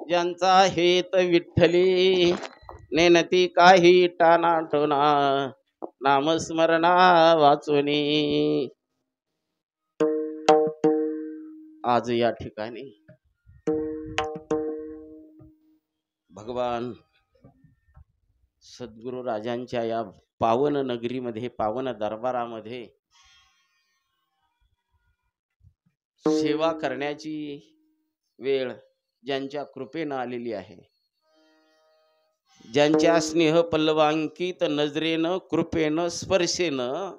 ज्यांचा हेत विठ्ठली नेनती काही टाना टोना नामस्मरणा वाचुनी। आज या ठिकाणी भगवान सद्गुरु राजांच्या या पावन नगरीमध्ये पावन दरबारामध्ये सेवा करण्याची वेळ ज्यांच्या कृपेनं आलेली आहे, ज्यांच्या स्नेह पल्लवांकित नजरेनं कृपेनं स्पर्शेनं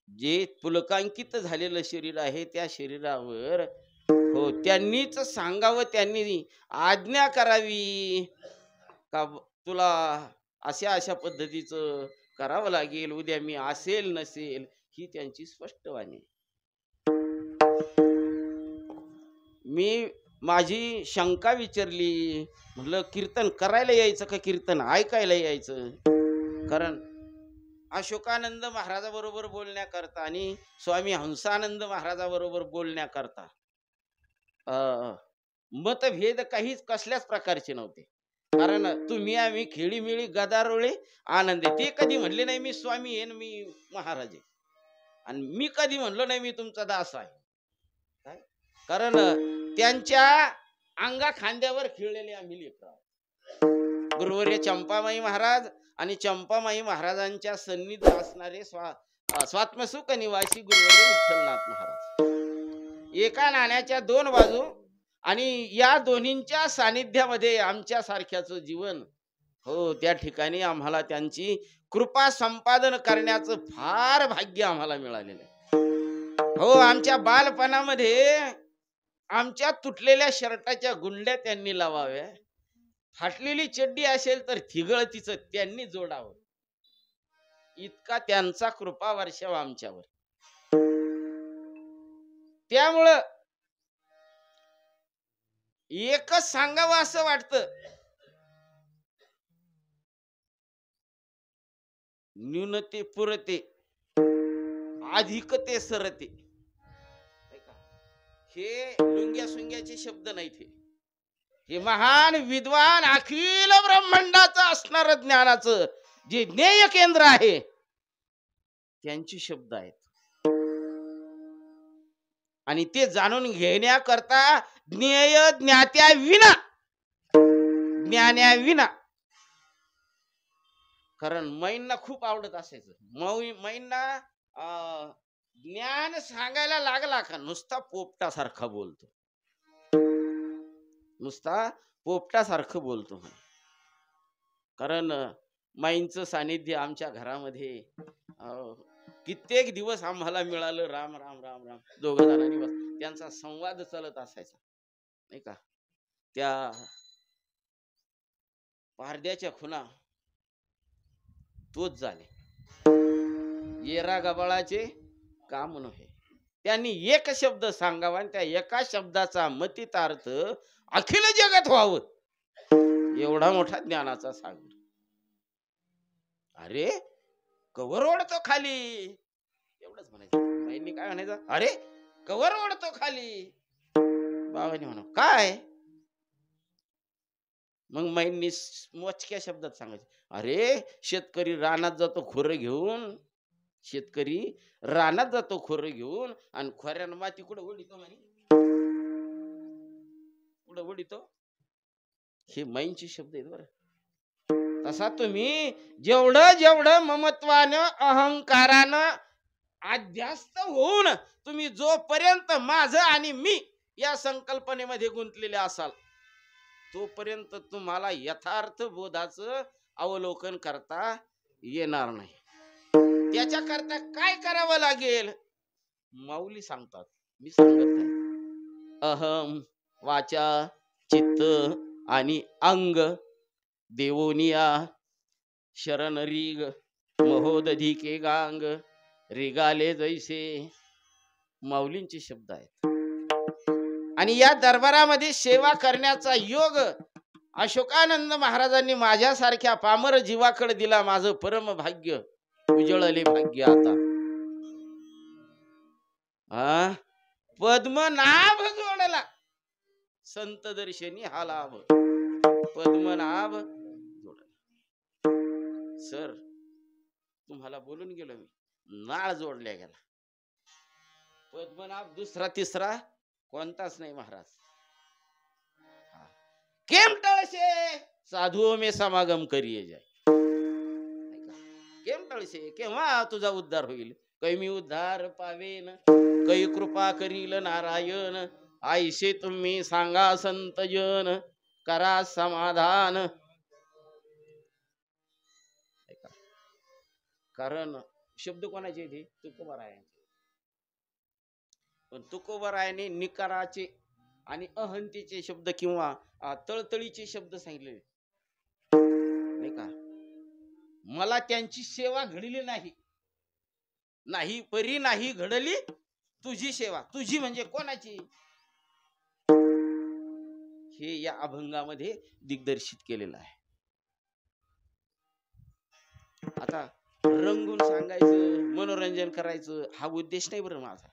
जे पुलकांकित झालेलं शरीर आहे त्या शरीरावर हो त्यांनीच सांगावं, त्यांनी आज्ञा करावी का तुला अशा अशा पद्धतीचं करावं लागेल, उद्या मी असेल नसेल, ही त्यांची स्पष्ट वाणी। मी माझी शंका विचारली, म्हटलं कीर्तन करायला यायचं का कीर्तन ऐकायला यायचं? कारण अशोकानंद महाराजाबरोबर बोलण्याकरता आणि स्वामी हंसानंद महाराजाबरोबर बोलण्याकरता मतभेद काहीच कसल्याच प्रकारचे नव्हते। कारण तुम्ही आम्ही खेळीमिळी गदारोळे आनंदी, ते कधी म्हणले नाही मी स्वामी आहे मी महाराज आहे, आणि मी कधी म्हणलो नाही मी तुमचा दास आहे। काय कारण त्यांच्या अंगा खांद्यावर खेळलेले आम्ही लेकरं। गुरुवर्य चंपामाई महाराज आणि चंपामाई महाराजांच्या सन्निध असणारे स्वात्मसुख निवासी गुरुवर्य विठ्ठलनाथ महाराज, एका नाण्याच्या दोन बाजू, आणि या दोन्हींच्या सानिध्यामध्ये आमच्या सारख्याचं जीवन हो त्या ठिकाणी आम्हाला त्यांची कृपा संपादन करण्याचं फार भाग्य आम्हाला मिळालेलं आहे। हो आमच्या बालपणामध्ये आमच्या तुटलेल्या शर्टाच्या गुंड्या त्यांनी लावाव्या, फाटलेली चड्डी असेल तर थिगळ तिचं त्यांनी जोडावं, इतका त्यांचा कृपा वर्षाव आमच्यावर। त्यामुळं एकच सांगावं असं वाटतं, न्यूनते पुरते अधिकते सरते। हे लुंग्या सुंग्याचे शब्द नाहीत, हे महान विद्वान अखिल ब्रह्मांडाचं असणार ज्ञानाचं जे ज्ञेय केंद्र आहे त्यांचे शब्द आहेत। आणि ते जाणून घेण्याकरता ज्ञेय ज्ञात्या विना ज्ञान्या विना, कारण मैंना खूप आवडत असायचं, मैंना ज्ञान सांगायला लागला का नुसता पोपटासारखा बोलतो, नुसता पोपटासारखं बोलतो। कारण माईंचं सानिध्य आमच्या घरामध्ये कित्येक दिवस आम्हाला मिळालं। राम राम राम राम दोघ जणांनी बस त्यांचा संवाद चालत असायचा नाही का। त्या पारद्याच्या खुना तोच झाले, येरा गबाळाचे काम नव्हे। त्यांनी एक शब्द सांगावा आणि त्या एका शब्दाचा मतितार्थ अखिल जगत व्हावं, एवढा मोठा ज्ञानाचा सागर। अरे कवर ओढतो खाली, एवढंच म्हणायचं। बाईंनी काय म्हणायचं, अरे कवर ओढतो खाली, बाबांनी म्हणा काय, मग माईंनी मोजक्या शब्दात सांगायचं, अरे शेतकरी रानात जातो खोरं घेऊन, शेतकरी रानात जातो खोरं घेऊन आणि खोऱ्यानं माती कुठं ओढितो, म्हणे कुठं ओढितो, हे माईंचे शब्द आहेत बरं। तसा तुम्ही जेवढं जेवढं ममत्वानं अहंकारानं अध्यास्त होऊन तुम्ही जोपर्यंत माझं आणि मी या संकल्पनेमध्ये गुंतलेले असाल तोपर्यंत तुम्हाला यथार्थ बोधाचं अवलोकन करता येणार नाही। त्याच्याकरता काय करावं लागेल माऊली सांगतात, मी सांगत नाही। अहम वाचा चित्त आणि अंग देवोनिया शरण रीग महोदधी के गांग रिगाले जैसे, माऊलींचे शब्द आहेत। आणि या दरबारामध्ये सेवा करण्याचा योग अशोकानंद महाराजांनी माझ्यासारख्या पामर जीवाकडे दिला। माझं परम भाग्य उजळले भाग्य आता। पद्मनाभ जोडला संत दर्शनी हा लाभ, पद्मनाभ जोड. सर तुम्हाला बोलून गेलो मी, नाळ जोडल्या गेला. पद्मनाभ दुसरा तिसरा कोणताच नाही महाराज. केम टळसे साधुओं में समागम करिये जाय. केम टळसे, केव्हा तुझा उद्धार होईल? कैमी उद्धार पावेन, कै कृपा करील नारायण. आईशे तुम्ही सांगा संत जन, करा समाधान. कारण शब्द कोणाचे ते? तुकोबारायांचे. पण तुकोबारायाने निकाराचे आणि अहंतेचे शब्द किंवा तळतळीचे शब्द सांगितले नाही का. मला त्यांची सेवा घडली नाही, नाही परी नाही घडली तुझी सेवा. तुझी म्हणजे कोणाची? हे या अभंगामध्ये दिग्दर्शित केलेलं आहे. आता रंगून सांगायचं, मनोरंजन करायचं हा उद्देश नाही बरं माझा.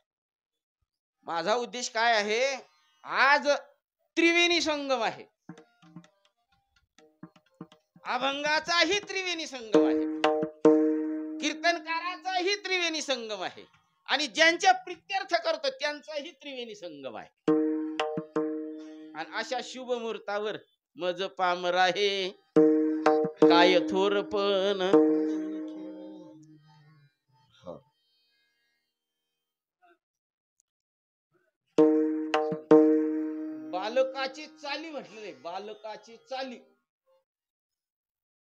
माझा उद्देश काय आहे? आज त्रिवेणी संगम आहे, अभंगाचाही त्रिवेणी संगम आहे, कीर्तनकाराचाही त्रिवेणी संगम आहे, आणि ज्यांच्या प्रित्यर्थ करतो त्यांचाही त्रिवेणी संगम आहे. आणि अशा शुभ मुहूर्तावर मज पामर आहे काय थोरपण. बालकाची चाली म्हटलेले, बालकाची चाली.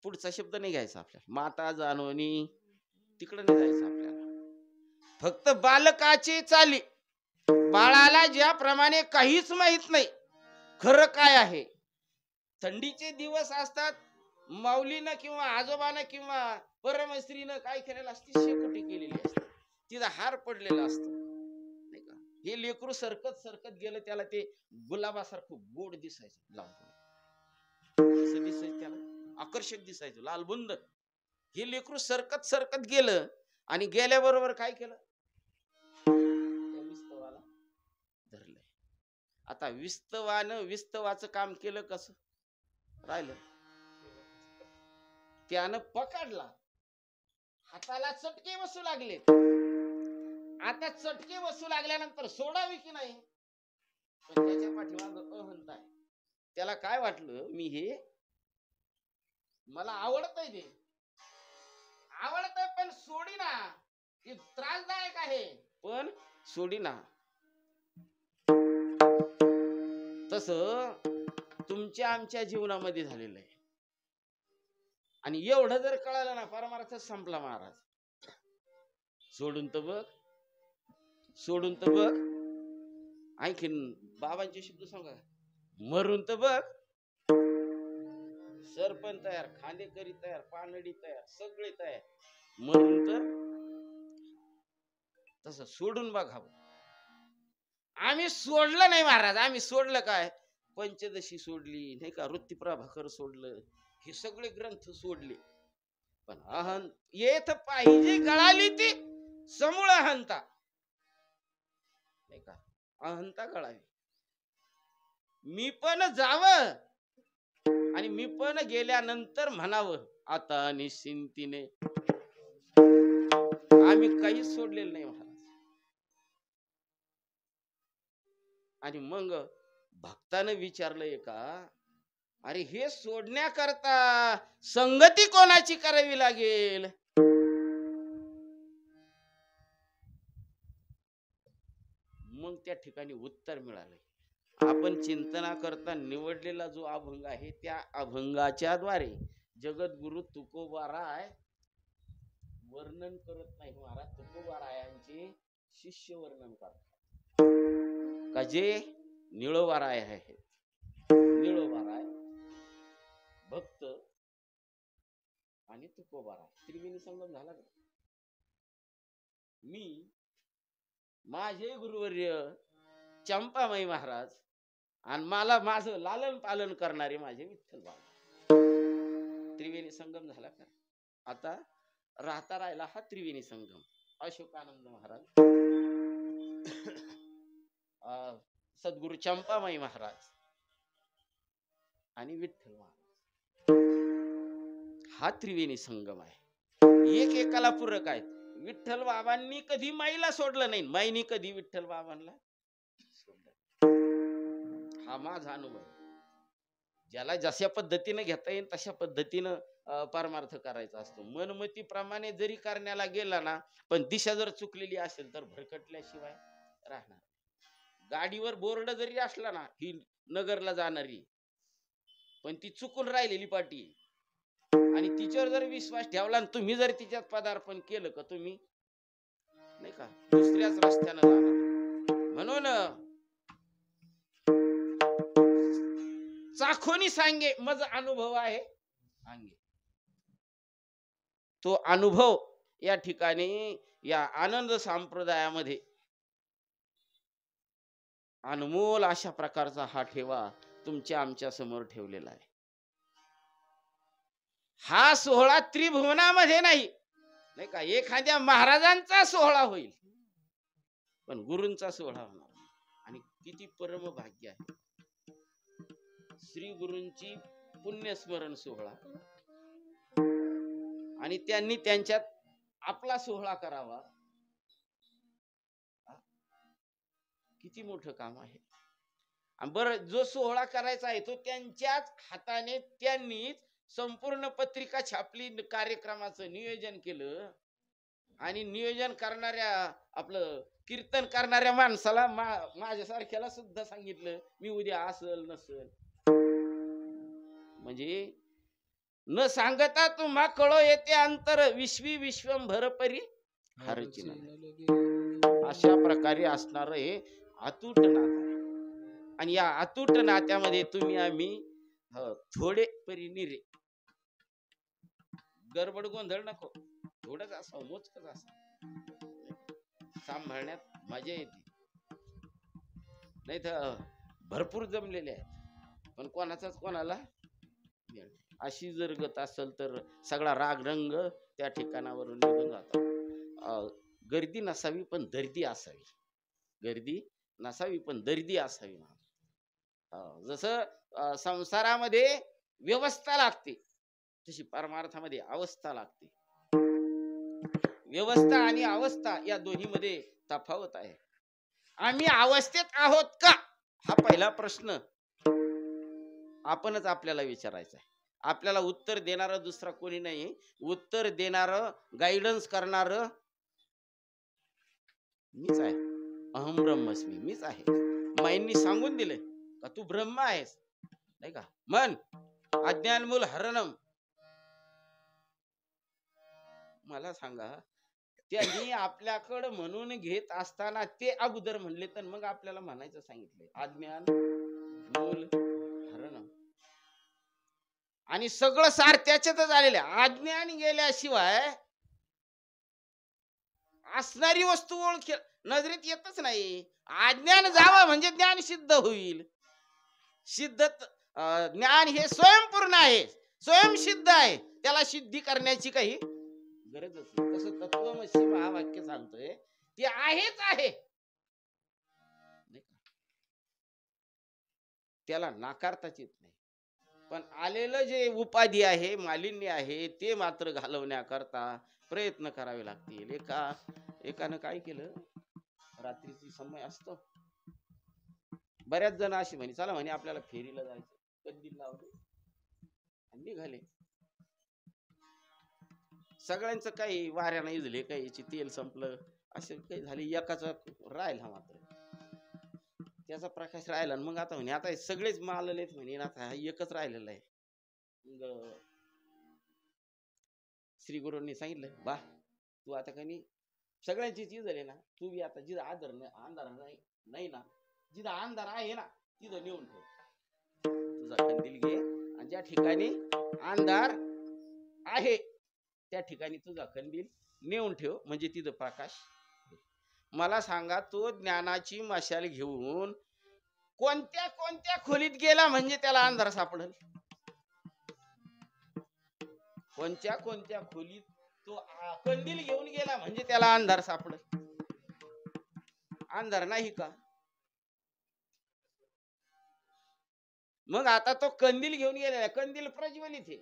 पुढचा शब्द नाही घ्यायचा आपल्याला, माता जानोनी तिकडे नाही जायचं आपल्याला. फक्त बालकाची चाली. बाळाला ज्याप्रमाणे काहीच माहित नाही खरं काय आहे. थंडीचे दिवस असतात, माऊलीनं किंवा आजोबानं किंवा परमस्त्रीनं काय केलेलं असते? शेकोटी केलेली असते, तिचा हार पडलेला असतो नाही का. हे लेकरू सरकत सरकत गेलं, त्याला ते गुलाबासारखं गोड दिसायचं, लाल दिसायचं, त्याला आकर्षक दिसायचं, लालबुंद. हे लेकरू सरकत सरकत गेलं आणि गेल्याबरोबर काय केलं? त्या विस्तवाला धरलंय. आता विस्तवानं विस्तवाचं काम केलं कसं? राहिलं त्यानं पकडला, हाताला चटके बसू लागले. आता चटके बसू लागल्यानंतर सोडावी की नाही? पण त्याच्या पाठीमाग अहंता आहे. त्याला काय वाटलं, मी हे मला आवडतंय, ते आवडतंय पण सोडीना, हे त्रासदायक आहे पण सोडीना. तसं तुमच्या आमच्या जीवनामध्ये झालेलं आहे. आणि एवढं जर कळालं ना, परमार्थ संपला महाराज. सोडून तर बघ, सोडून तर बघ. आणखीन बाबांचे शब्द सांगा, मरून तर बघ. सरपण तयार, खांदेकरी तयार, पानडी तयार, सगळे तयार, मरून तर. तसं सोडून बघावं. आम्ही सोडलं नाही महाराज. आम्ही सोडलं काय? पंचदशी सोडली नाही का, वृत्तीप्रभाकर सोडलं, हे सगळे ग्रंथ सोडले. पण अहंत येथ पाहिजे गळाली ती समूळ अहंता नाही का. अहंता गळावी. मी पण जावं आणि मी पण गेल्यानंतर म्हणावं आता निश्चिंतीने. आम्ही काहीच सोडलेलं नाही महाराज. आणि मग भक्तानं विचारलंय का, अरे हे सोडण्याकरता संगती कोणाची करावी लागेल? मग त्या ठिकाणी उत्तर मिळालंय. आपण चिंतना करता निवडलेला जो अभंग आहे, त्या अभंगाच्या द्वारे जगद्गुरु तुकोबाराय वर्णन करत नाही महाराज. तुकोबारायांचे शिष्य वर्णन करतात का, जे निळोबाराय आहेत. निळोबाराय, भक्त आणि तुकोबाराय त्रिवेणी संगम झाला का? मी, माझे गुरुवर्य चंपामाई महाराज आणि मला माझं लालन पालन करणारे माझे विठ्ठल बाबा, त्रिवेणी संगम झाला का? आता राहता राहिला हा त्रिवेणी संगम. अशोकानंद महाराज, सद्गुरु चंपामाई महाराज आणि विठ्ठल महाराज हा त्रिवेणी संगम आहे. एक एकाला पूरक आहेत. विठ्ठल बाबांनी कधी माईला सोडलं नाही, माईनी कधी विठ्ठल बाबांना सोडलं. हा माझा अनुभव. ज्याला जशा पद्धतीने घेता येईल तशा पद्धतीनं परमार्थ करायचा असतो. मनमतीप्रमाणे जरी करण्याला गेला ना, पण दिशा जर चुकलेली असेल तर भरकटल्याशिवाय राहणार. गाडीवर बोर्ड जरी असला ना, ही नगरला जाणारी, पण ती चुकून राहिलेली पाटी आणि तिच्यावर जर विश्वास ठेवला आणि तुम्ही जर तिच्यात पदार्पण केलं का तुम्ही नाही का दुसऱ्याच रस्त्यानं जाणार. म्हणून चाखोनी सांगे मज अनुभव आहे अंगे. तो अनुभव या ठिकाणी या आनंद संप्रदायामध्ये अनमोल अशा प्रकारचा हा ठेवा तुमच्या आमच्या समोर ठेवलेला आहे. हा सोहळा त्रिभुवनामध्ये नाही नाही का एखाद्या महाराजांचा सोहळा होईल, पण गुरूंचा सोहळा होणार. आणि किती परम भाग्य आहे. श्री गुरूंची पुण्यस्मरण सोहळा आणि त्यांनी त्यांच्यात आपला सोहळा करावा. किती मोठं काम आहे. बर जो सोहळा करायचा आहे तो त्यांच्याच हाताने त्यांनी संपूर्ण पत्रिका छापली, कार्यक्रमाचं नियोजन केलं आणि नियोजन करणाऱ्या आपलं कीर्तन करणाऱ्या माणसाला माझ्यासारख्याला सुद्धा सांगितलं मी उद्या असल नसल. म्हणजे न सांगता तुम्हा कळो येते अंतर विश्वी विश्वंभर परी हरचिना. अशा प्रकारे असणार हे अतूट नातं आहे. आणि या अतूट नात्यामध्ये तुम्ही आम्ही थोडे परी निरे गडबड गोंधळ नको, थोडंच असावं मोजकच असावं. सांभाळण्यात मजा येते. नाही तर भरपूर जमलेले आहेत पण कोणाचाच कोणाला अशी जर गत असेल तर सगळा राग रंग त्या ठिकाणावरून निघून जातो. गर्दी नसावी पण दर्दी असावी. गर्दी नसावी पण दर्दी असावी. जसं संसारामध्ये व्यवस्था लागते तशी परमार्थामध्ये अवस्था लागते. व्यवस्था आणि अवस्था या दोन्हीमध्ये तफावत आहे. आम्ही अवस्थेत आहोत का हा पहिला प्रश्न आपणच आपल्याला विचारायचा आहे. आपल्याला उत्तर देणार दुसरा कोणी नाही. उत्तर देणार गायडन्स करणार मीच आहे. अहम ब्रह्मस्मी मीच आहे. माईंनी सांगून दिले का तू ब्रह्म आहेस नाही का. मन अज्ञानमूल हरणम. मला सांगा त्यांनी आपल्याकडं म्हणून घेत असताना ते अगोदर म्हणले तर मग आपल्याला म्हणायचं सांगितलंय अज्ञान मूल हरणम. आणि सगळं सार त्याच्यातच आलेलं आहे. अज्ञान गेल्याशिवाय असणारी वस्तू ओळख नजरेत येतच नाही. अज्ञान जावं म्हणजे ज्ञान सिद्ध होईल. सिद्ध ज्ञान हे स्वयंपूर्ण आहे, स्वयंसिद्ध आहे. त्याला सिद्धी करण्याची काही गरजच नाही. तसं तत्वमसी महावाक्य सांगतोय ते आहेच आहे, त्याला नाकारताच येत नाही. पण आलेलं जे उपाधी आहे मालिन्य आहे ते मात्र घालवण्याकरता प्रयत्न करावे लागतील. एकानं काय केलं, रात्रीची समय असतो, बऱ्याच जण अशी म्हणे चला म्हणे आपल्याला फेरीला जायचं, कंदील लावले आणि निघाले. सगळ्यांचं काही वाऱ्यानं इजले, काही तेल संपलं, असं काही झाले. एकाचा राहिला मात्र त्याचा प्रकाश राहिला. मग आता म्हणे आता सगळेच माललेत म्हणे आता एकच राहिलेला आहे. मग श्री गुरूंनी सांगितलं बा तू आता काही सगळ्यांची चीज झाली ना, तू बी आता जिथं अंधार नाही ना, जिथं अंधार आहे ना तिथं नेऊन ठेव. तुझा कंदील घे आणि ज्या ठिकाणी अंधार आहे त्या ठिकाणी तुझा कंदील नेऊन ठेव म्हणजे तिथं प्रकाश. मला सांगा तो ज्ञानाची मशाल घेऊन कोणत्या कोणत्या खोलीत गेला म्हणजे त्याला अंधार सापडेल. कोणत्या कोणत्या खोलीत तो कंदील घेऊन गेला म्हणजे त्याला अंधार सापडेल. अंधार नाही का. मग आता तो कंदील घेऊन गेलेला, कंदील प्रज्वलित आहे.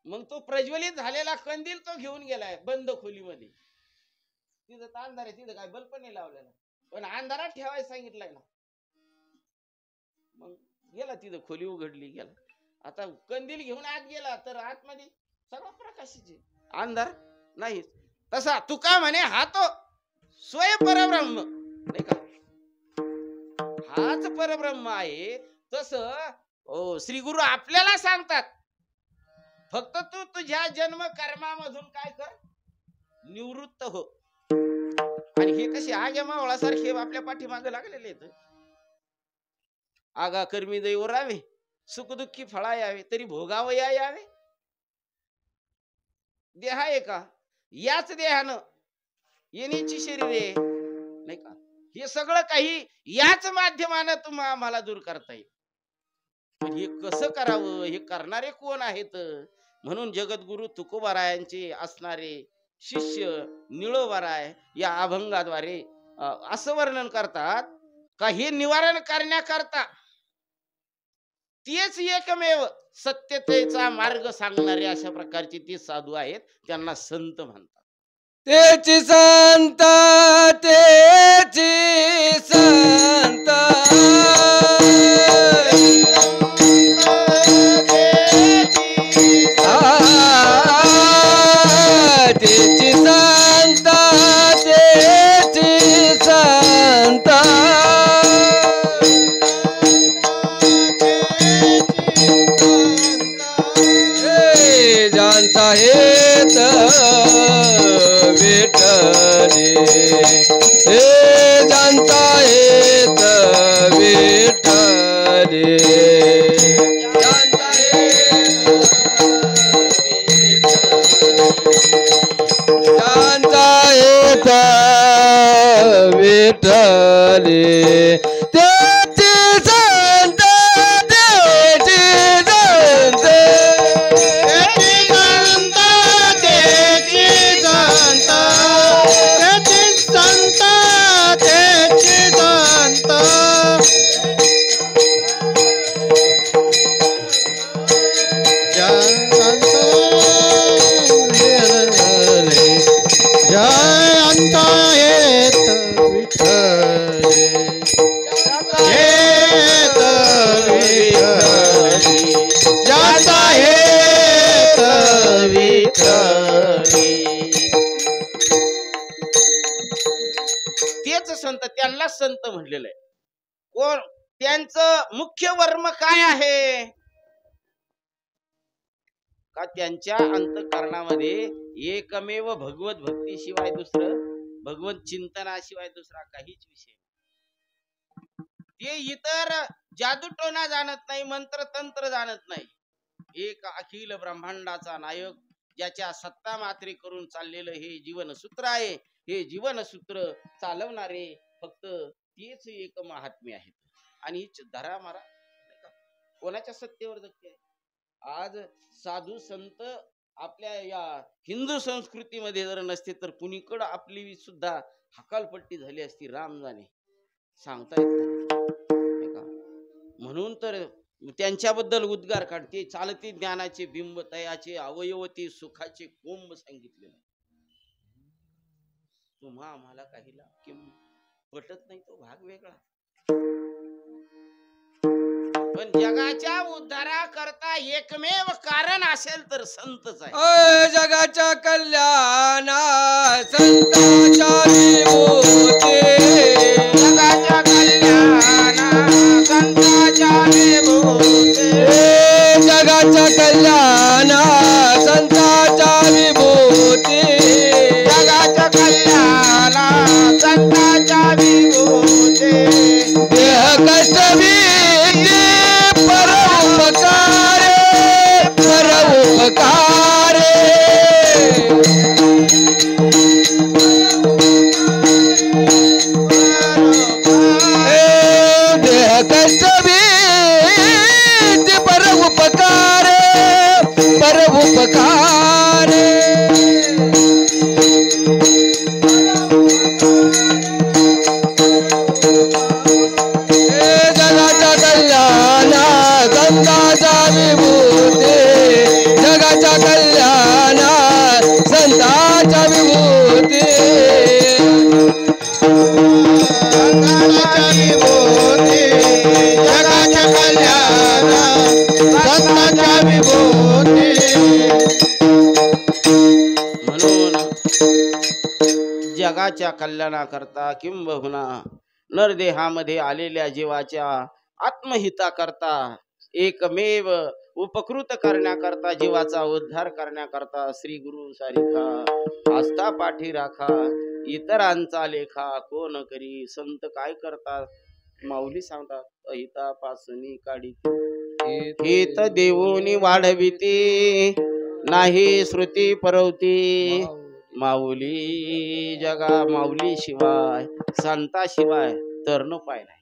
मग तो प्रज्वलित झालेला कंदील तो घेऊन गेलाय बंद खोलीमध्ये. तिथं तर अंधार आहे, तिथं काय बल्ब नाही लावलेला, पण अंधारात ठेवायला सांगितलंय ना. मग गेला तिथं, खोली उघडली, गेला. आता कंदील घेऊन आत गेला तर आतमध्ये सगळा प्रकाशाचे, अंधार नाही. तसा तुका म्हणे हा तो स्वयं परब्रह्म नाही का, हाच परब्रह्म आहे. तस श्री गुरु आपल्याला सांगतात, फक्त तू तुझ्या जन्म कर्मामधून काय कर, निवृत्त हो. आणि हे कसे आग्या मावळासारखे आपल्या पाठीमागे लागलेले आहेत. आगा कर्मी दैव रावे, सुखदुःखी फळा यावे, तरी भोगावया यावे. देह आहे का, याच देहानं येण्याची शरीरे नाही का, हे सगळं काही याच माध्यमानं तुम्हाला आम्हाला दूर करता येईल. पण हे कसं करावं, हे करणारे कोण आहेत? म्हणून जगद्गुरु तुकोबारायांचे असणारे शिष्य निळोबाराय या अभंगाद्वारे असं वर्णन करतात का हे निवारण करण्याकरता तेच एकमेव सत्यतेचा मार्ग सांगणारे अशा प्रकारचे ते साधू आहेत, त्यांना संत म्हणतात. तेची संत, तेची संत, तेची संत, तेची संत, जानता हेत विठ्ठले, हे जानता हेत विठ्ठले, जानता हेत विठ्ठले, तेची संत, तेची संत, तेच संत, त्यांना संत म्हणलेलं आहे. कोण त्यांचं मुख्य वर्म काय आहे का, त्यांच्या अंतःकरणामध्ये एकमेव भगवत भक्तीशिवाय दुसरं, भगवत चिंतनाशिवाय दुसरा काहीच विषय नाही. ते इतर जादूटोना जाणत नाही, मंत्र तंत्र जाणत नाही. एक अखिल ब्रह्मांडाचा नायक, ज्याच्या सत्ता मात्रे करून चाललेलं हे जीवनसूत्र आहे. हे जीवनसूत्र चालवणारे फक्त तेच एक महात्मे आहेत. आणि धरा मारा कोणाच्या सत्तेवर जगते. आज साधू संत आपल्या या हिंदू संस्कृतीमध्ये जर नसते तर कुणीकडं आपली सुद्धा हकालपट्टी झाली असती, राम जाणे, सांगता येत नाही का. म्हणून तर त्यांच्याबद्दल उद्गार काढते, चालते ज्ञानाचे बिंब तयाचे, अवयवते सुखाचे कोंब सांगितलेलं. तुम्हा आम्हाला काहीला पटत नाही तो भाग वेगळा, पण जगाच्या उद्धारा करता एकमेव कारण असेल तर संतच आहे. जगाच्या कल्याणा संतांच्या विभूती, जगाच्या कल्याणा संतांच्या विभूती, जगाच्या कल्याणा संतांच्या विभूती, जगाच्या कल्याणा संतांच्या विभूती, देह कष्ट परोपकार, परोपकार, देह कष्ट परोपकार, परोपकार, जगाच्या कल्याणाकरता किंबहुना नरदेहामध्ये आलेल्या जीवाच्या आत्महिताकरता एकमेव उपकृत करण्याकरता जीवाचा उद्धार करण्याकरता श्री गुरु सारिखा आस्था पाठी राखा इतरांचा लेखा कोण करी. संत काय करतात माऊली सांगतात अहितापासनी काढी हित देऊनी वाढविती नाही श्रुती परवती. माऊली जगा माऊली शिवाय संता शिवाय तर न पाय नाही.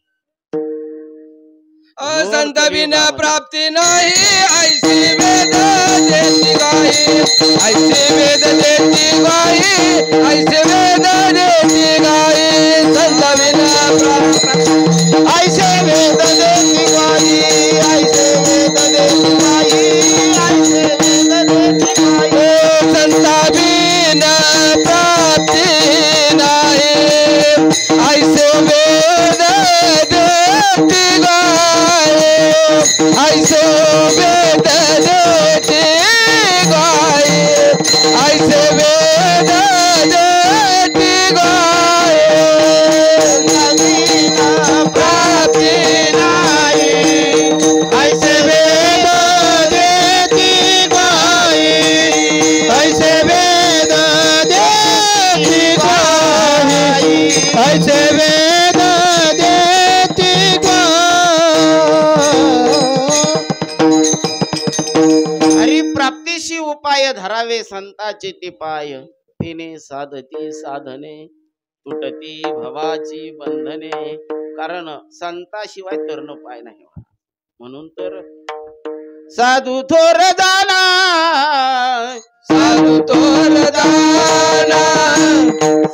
संत बिना प्राप्ती नाही ऐसी वेद देती गाई ऐसे वेद देती गाई ऐसे वेद देती गाई. संत बिना प्राप्ती ऐसे वेद देती गाई ऐसे वेद देती गाई ऐसे वेद देती गाई. संत बिना प्राप्ती नाही ऐसे वेद देती गाई ऐसे वेद देती गाई ऐसे वेद देती गाई. प्राप्ती नाही ऐसे वेद देती गाई ऐसे वेद देती गाई ऐसे वेद देती गाई. हरिप्राप्तीशी उपाय धरावे संताचे ते पाय. तिने साधती साधने तुटती भवाची बंधने. कारण संताशिवाय तरण पाय नाही. म्हणून तर साधू थोर दाना साधू थोर दाना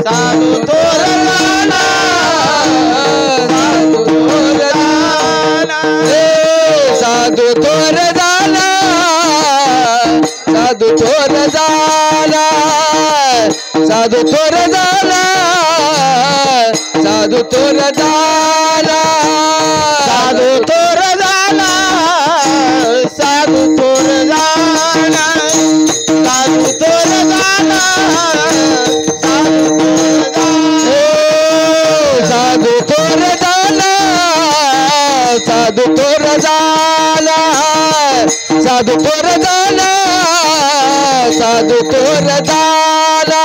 साधू थोर दाना साधू थोर दाना साधू थोर दाना साधू थोर दाना साधू थोर दाना साधू थोर दाना साधू थोर दाना साधू थोर दाना साधू थोर दाना साधू थोर दाना साधू थोर दाना साधू थोर दाना साधू थोर दाना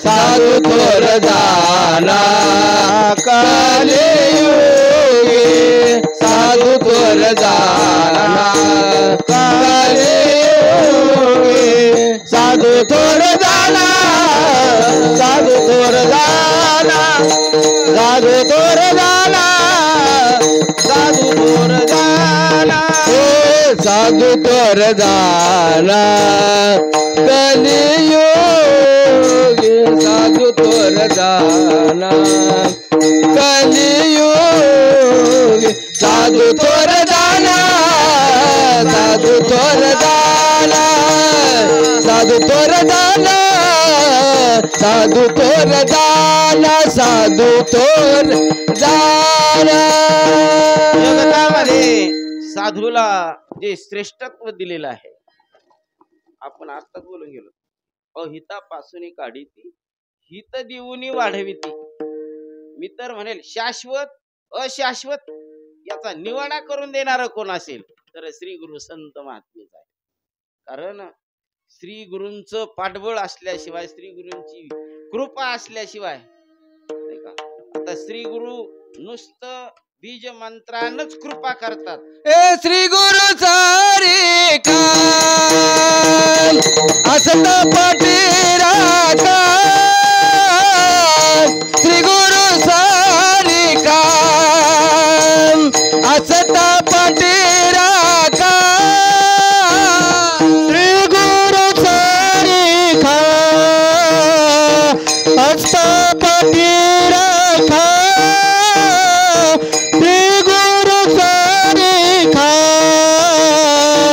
साधू थोर दाना कलियुगे साधू थोर दाना कलियुगे साधू थोर दाना साधू थोर दाना साधू थोर दाना साधू थोर दाना साधू थोर दाना कलियुगे साधू थोर दाना कलियुगे साधू थोर दाना साधू थोर दाना साधू थोर दाना साधू थोर दाना साधू थोर दाना. जगतामध्ये साधूला जे श्रेष्ठत्व दिलेलं आहे आपण आत्ताच बोलून गेलो. अहितापासून काढी ती हित देऊनी वाढविती. मी तर म्हणेल शाश्वत अशाश्वत याचा निवाडा करून देणार कोण असेल तर श्री गुरु संत महात्मेच आहे. कारण श्री गुरूंचं पाठबळ असल्याशिवाय श्री गुरूंची कृपा असल्याशिवाय नाही का. आता श्री गुरु नुसतं बीज मंत्रानच कृपा करतात. ए श्री गुरु सारी काम असत पाटीरा काम श्री गुरु सारी काम असत पाटीरा काम श्री गुरु सारी काम असत पाटीरा काम श्री गुरु सारी काम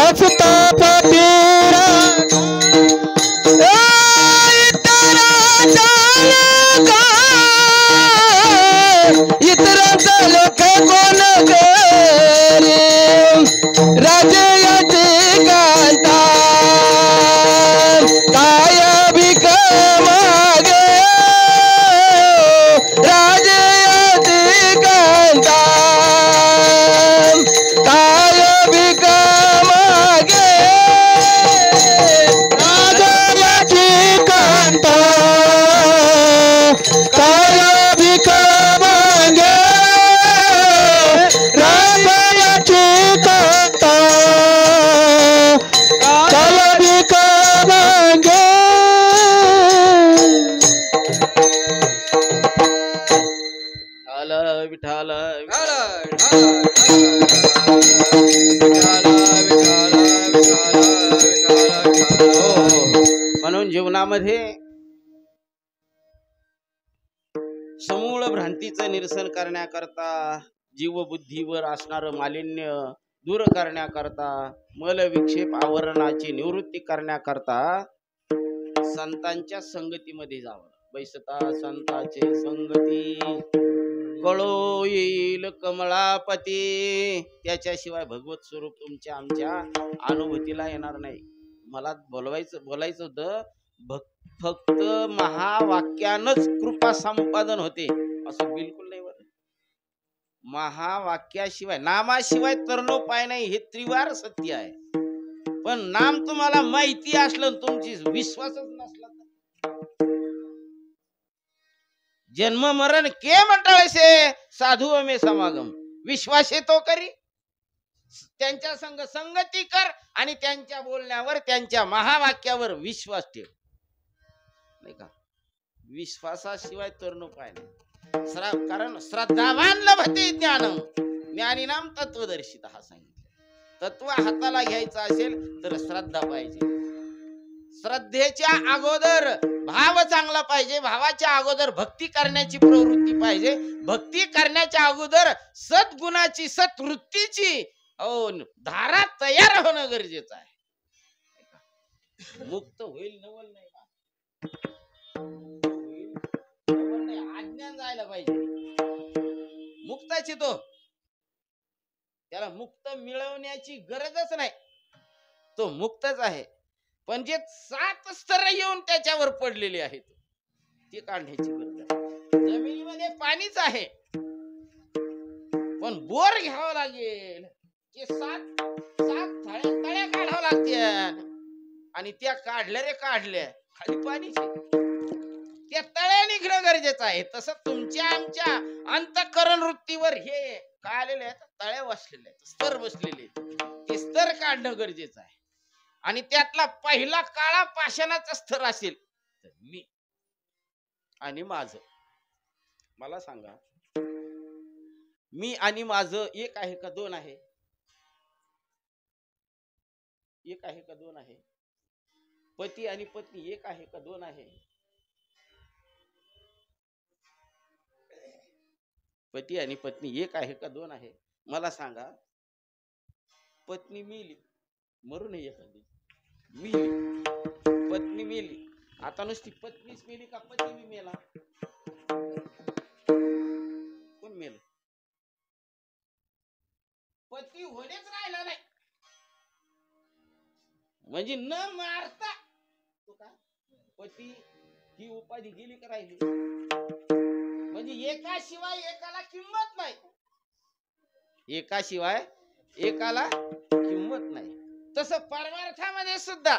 असत पाटीरा इतरांचा लोक कोण करे राजयाची कांता काय भिक मागे विठाल म्हणून जीवनामध्ये समूळ भ्रांतीचं निरसन करण्याकरता जीव बुद्धीवर असणारं मालिन्य दूर करण्याकरता मल विक्षेप आवरणाची निवृत्ती करण्याकरता संतांच्या संगतीमध्ये जावं. बैसता संताचे संगती कळो येईल कमळापती. त्याच्याशिवाय भगवत स्वरूप तुमच्या आमच्या अनुभूतीला येणार नाही. मला बोलायचं होतं फक्त महावाक्यानच कृपा संपादन होते असं बिलकुल नाही. बरं, महावाक्याशिवाय नामाशिवाय तरणोपाय नाही हे त्रिवार सत्य आहे. पण नाम तुम्हाला माहिती असलं तुमची विश्वासच नसला तर जन्म मरण के मंडळसे साधू मे समागम. विश्वास येतो करी त्यांच्या संग संगती कर आणि त्यांच्या बोलण्यावर त्यांच्या महावाक्यावर विश्वास ठेव. नाही का? विश्वासाशिवाय तरणोपाय नाही. कारण श्रद्धावान लभते ज्ञानम ज्ञानीनाम तत्वदर्शित हा सांगितलं. तत्व हाताला घ्यायचं असेल तर श्रद्धा पाहिजे. श्रद्धेच्या अगोदर भाव चांगला पाहिजे. भावाच्या अगोदर भक्ती करण्याची प्रवृत्ती पाहिजे. भक्ती करण्याच्या अगोदर सद्गुणाची सत्वृत्तीची धारा तयार होणं गरजेचं आहे. मुक्त होईल नवल नाही अज्ञान जायला पाहिजे. मुक्ताची त्याला मुक्त मिळवण्याची गरजच नाही. तो मुक्तच आहे. पण जे 7 स्तर येऊन त्याच्यावर पडलेले आहेत ते काढण्याची गरज आहे. जमिनीमध्ये पाणीच आहे पण बोर घ्यावं लागेल. ते 7 तळ्या काढावं लागतील आणि त्या काढल्या खाली पाणीचे त्या तळ्या निघणं गरजेचं आहे. तसं तुमच्या आमच्या अंतःकरण वृत्तीवर हे काय आलेले आहेत तळ्या बसलेले आहेत, स्तर बसलेले आहेत. ते स्तर काढणं गरजेचं आहे. आणि त्यातला पहिला काळा पाषाणाचा स्तर असेल तर मी आणि माझं. मला सांगा मी आणि माझं एक आहे का दोन आहे? एक आहे का दोन आहे? पती आणि पत्नी एक आहे का दोन आहे? पती आणि पत्नी एक आहे का दोन आहे? मला सांगा. पत्नी मेली, मरू नये एखादी मेली, पत्नी मेली. आता नुसती पत्नीच मेली का पती बी मेला? कोण मेल? पती होणेच राहिला नाही. म्हणजे न मारता तो काय पती ही उपाधी गेली का राहिली? म्हणजे एकाशिवाय एकाला किंमत नाही. एकाशिवाय एकाला किंमत नाही. तसं परमार्थामध्ये सुद्धा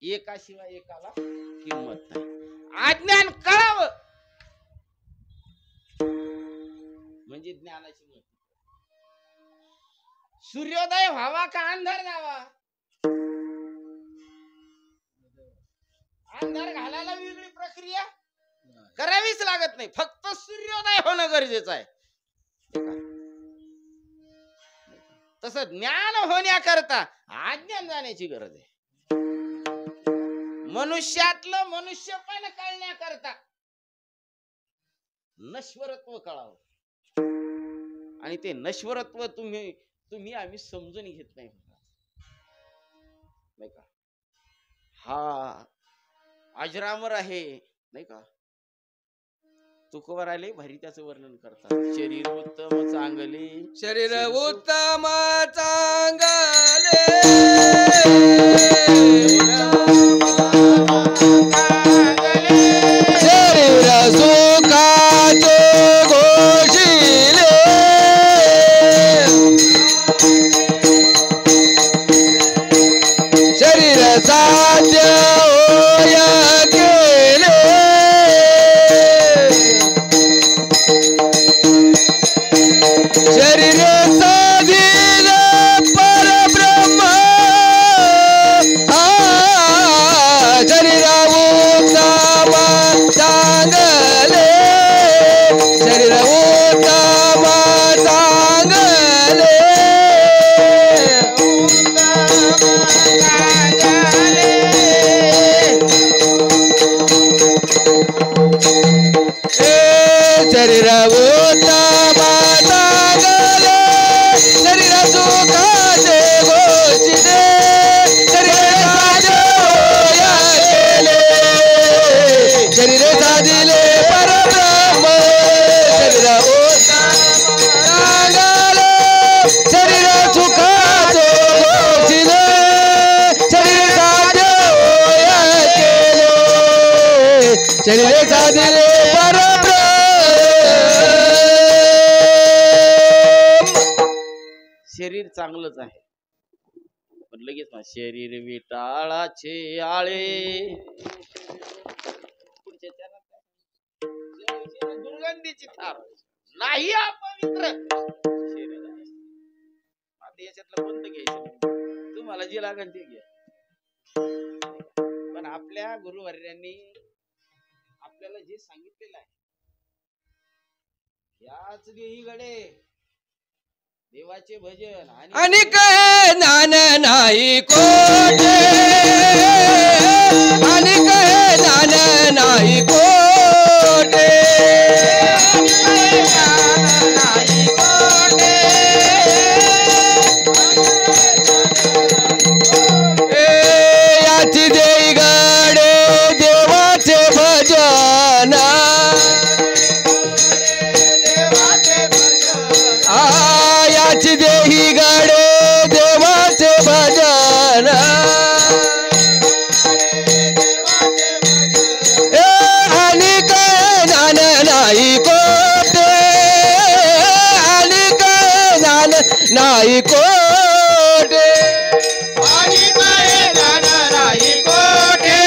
एकाशिवाय एकाला किंमत नाही. अज्ञान कळावं म्हणजे ज्ञानाची महत्व. सूर्योदय व्हावा का अंधार जावा? अंधार घालायला वेगळी प्रक्रिया करावीच लागत नाही. फक्त सूर्योदय होणं गरजेचं आहे. तसं ज्ञान होण्याकरता अज्ञान जाण्याची गरज आहे. मनुष्यातलं मनुष्यपण कळण्याकरता नश्वरत्व कळावं. आणि ते नश्वरत्व तुम्ही आम्ही समजून घेत नाही का? हा अजरामर आहे नाही का? तुकोबार आले भारी त्याचं वर्णन करतात. शरीर उत्तम चांगले, शरीर उत्तम चांगले, शरीर सुखाचे घोषिले, शरीर साध्य होय गेले, शरीर साधील परब्रह्म. शरीर उत्तम चांगले शरीर सुखाचे गोष्टीले शरीर साधोया केले शरीर साधिले परब्रह्म शरीर उत्तम चांगले शरीर सुखाचे गोष्टीले शरीर साधोया केले शरीर साधिले परब्रह्म शरीर चांगलंच आहे पण लगेच ना शरीर विटाळाचे आळे पुढच्या चरणात काय? शरीर दुर्गंधीची थार नाही अपवित्र शरीर आहे. आता याच्यातलं कोणतं घ्यायचं तुम्हाला जे लागेल ते घ्या पण आपल्या गुरुवर्यांनी आपल्याला जे सांगितलेलं आहे याच देही गडे देवाचे भजन आणि कहे ज्ञान नाही कोठे आणि कहे ज्ञान नाही कोठे याची देई गाडे देवाचे भजन याची देही गाडे देवाचे भजन आणि काय ज्ञान नाही कोठे आणि काय ज्ञान नाही कोठे आणि काय ज्ञान नाही कोठे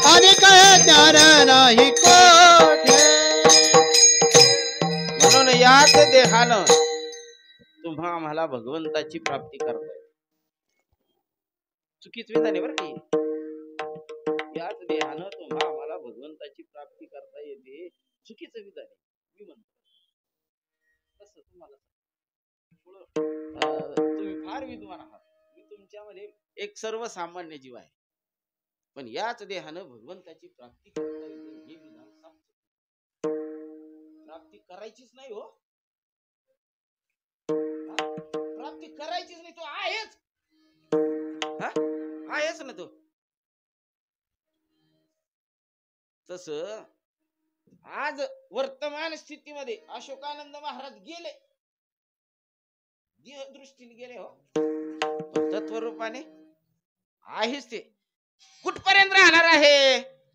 आणि काय ज्ञान नाही कोठे म्हणून याच देहानं तुम्हा आम्हाला भगवंताची प्राप्ती करताय चुकीच विधान आहे बरं की याच देहानं तुम्हा आम्हाला भगवंताची प्राप्ती करता येते चुकीचं विधान आहे मी म्हणतो तसं तुम्हाला तुम्ही फार विद्वान आहात मी तुमच्यामध्ये एक सर्वसामान्य जीव आहे पण याच देहानं भगवंताची प्राप्ती करता येते हे विधान साफ प्राप्ती करायचीच नाही हो प्राप्ती करायचीच नाही तो आहेच आहेच ना तो तस आज वर्तमान स्थितीमध्ये अशोकानंद महाराज गेले देह दृष्टीने गेले हो पण तत्वरूपाने आहेच ते कुठपर्यंत राहणार आहे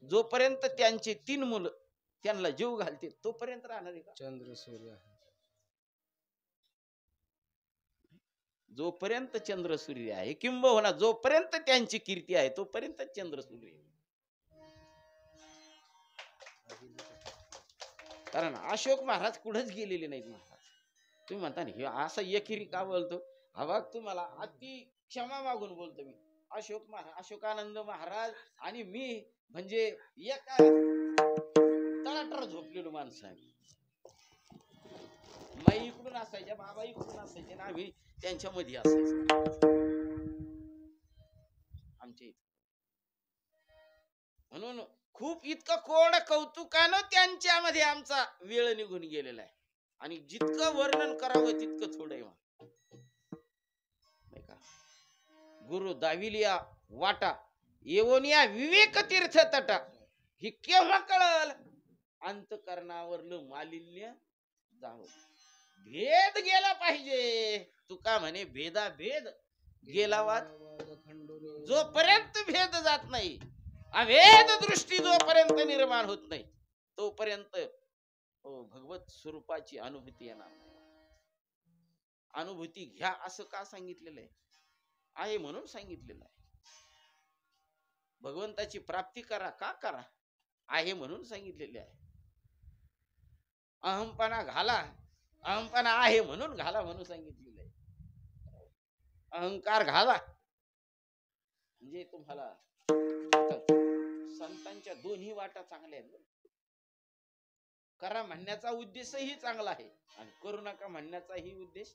जोपर्यंत त्यांचे 3 मुलं त्यांना जीव घालते तोपर्यंत राहणार आहे का चंद्र सूर्य जोपर्यंत चंद्र सूर्य आहे किंबहुना जोपर्यंत त्यांची कीर्ती आहे तोपर्यंत चंद्र सूर्य आहे. कारण अशोक महाराज कुठेच गेलेले नाहीत महाराज तुम्ही म्हणता ना हे असं एकेरी का बोलतो हवा तुम्हाला अति क्षमा मागून बोलतो मी अशोकानंद महाराज आणि मी म्हणजे एका तळाटर झोपलेलो माणसं आहे माई इकडून असायच्या बाबा इकडून असायचे ना आम्ही त्यांच्या मध्ये असायचं आमच्या इथे म्हणून खूप इतकं कोड कौतुकानं त्यांच्यामध्ये आमचा वेळ निघून गेलेला आहे आणि जितकं वर्णन करावं तितकं थोडं आहे का गुरु दाविलिया वाटा येवोनिया विवेक तीर्थ तटा ही केव्हा कळल अंतकरणावरलं मालिन्य जावं भेद गेला पाहिजे तुका म्हणे भेदा भेद गेला वाद जोपर्यंत भेद जात नाही अभेद दृष्टी जोपर्यंत निर्माण होत नाही तोपर्यंत भगवत स्वरूपाची अनुभूती येणार नाही अनुभूती घ्या असं का सांगितलेलं आहे म्हणून सांगितलेलं आहे भगवंताची प्राप्ती करा का करा आहे म्हणून सांगितलेले आहे अहमपणा घाला अहमपणा आहे म्हणून घाला म्हणून सांगितलेलं आहे अहंकार घाला म्हणजे तुम्हाला संतांच्या दोन्ही वाटा चांगल्या आहेत करा म्हणण्याचा उद्देशही चांगला आहे आणि करू नका म्हणण्याचाही उद्देश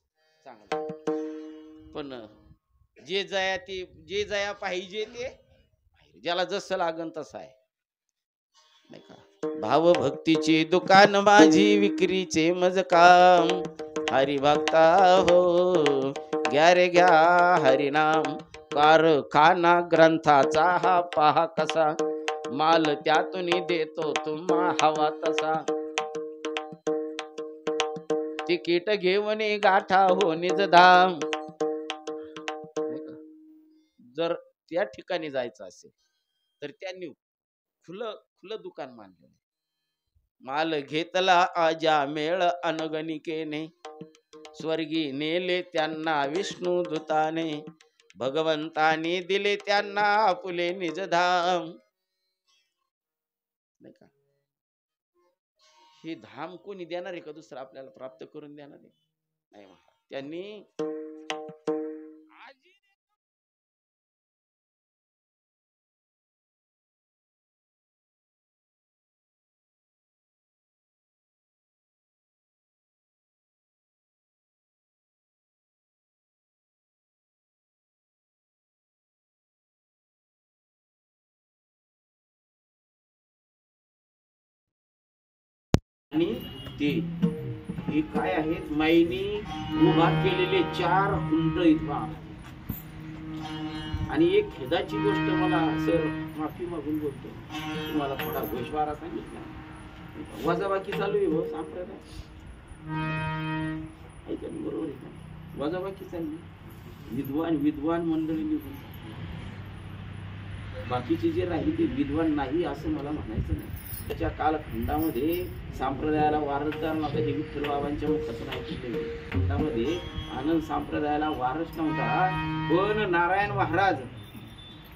चांगला आहे पण जे जया पाहिजे ते ज्याला जसं लागन तसं आहे नाही का भावभक्तीची दुकान माझी विक्रीचे मज काम हरिभक्ता हो घ्या रे घ्या हरिनाम कारखाना ग्रंथाचा हा पहा कसा माल त्यातून देतो तुम्हा हवा तसा तिकीट घेऊन गाठा हो निजधाम जर त्या ठिकाणी जायचं असेल तर त्यांनी खुलं दुकान मानलं माल घेतला आजा मेळ अनगणिकेने स्वर्गी नेले त्यांना विष्णू दूताने भगवंताने दिले त्यांना आपुले निजधाम नाही का हे धाम कोणी देणार आहे का दुसरं आपल्याला प्राप्त करून देणार आहे नाही त्यांनी आणि ते हे काय आहेत माईनी उभा केलेले 4 कुंड इथं आणि एक खेदाची गोष्ट मला सर माफी मागून बोलतो तुम्हाला थोडा गोषवारा सांगितला वजाबाकी चालू आहे हो संप्रदाय ऐका बरोबर आहे का वजाबाकी चालली विद्वान मंडळी निघून बाकीचे जे राहिले ते विद्वान नाही असं मला म्हणायचं नाही त्याच्या कालखंडामध्ये संप्रदायाला वारसदार नव्हता हे विठ्ठल बाबांच्या मुखातून ऐकले खंडामध्ये आनंद संप्रदायाला वारस नव्हता पण नारायण महाराज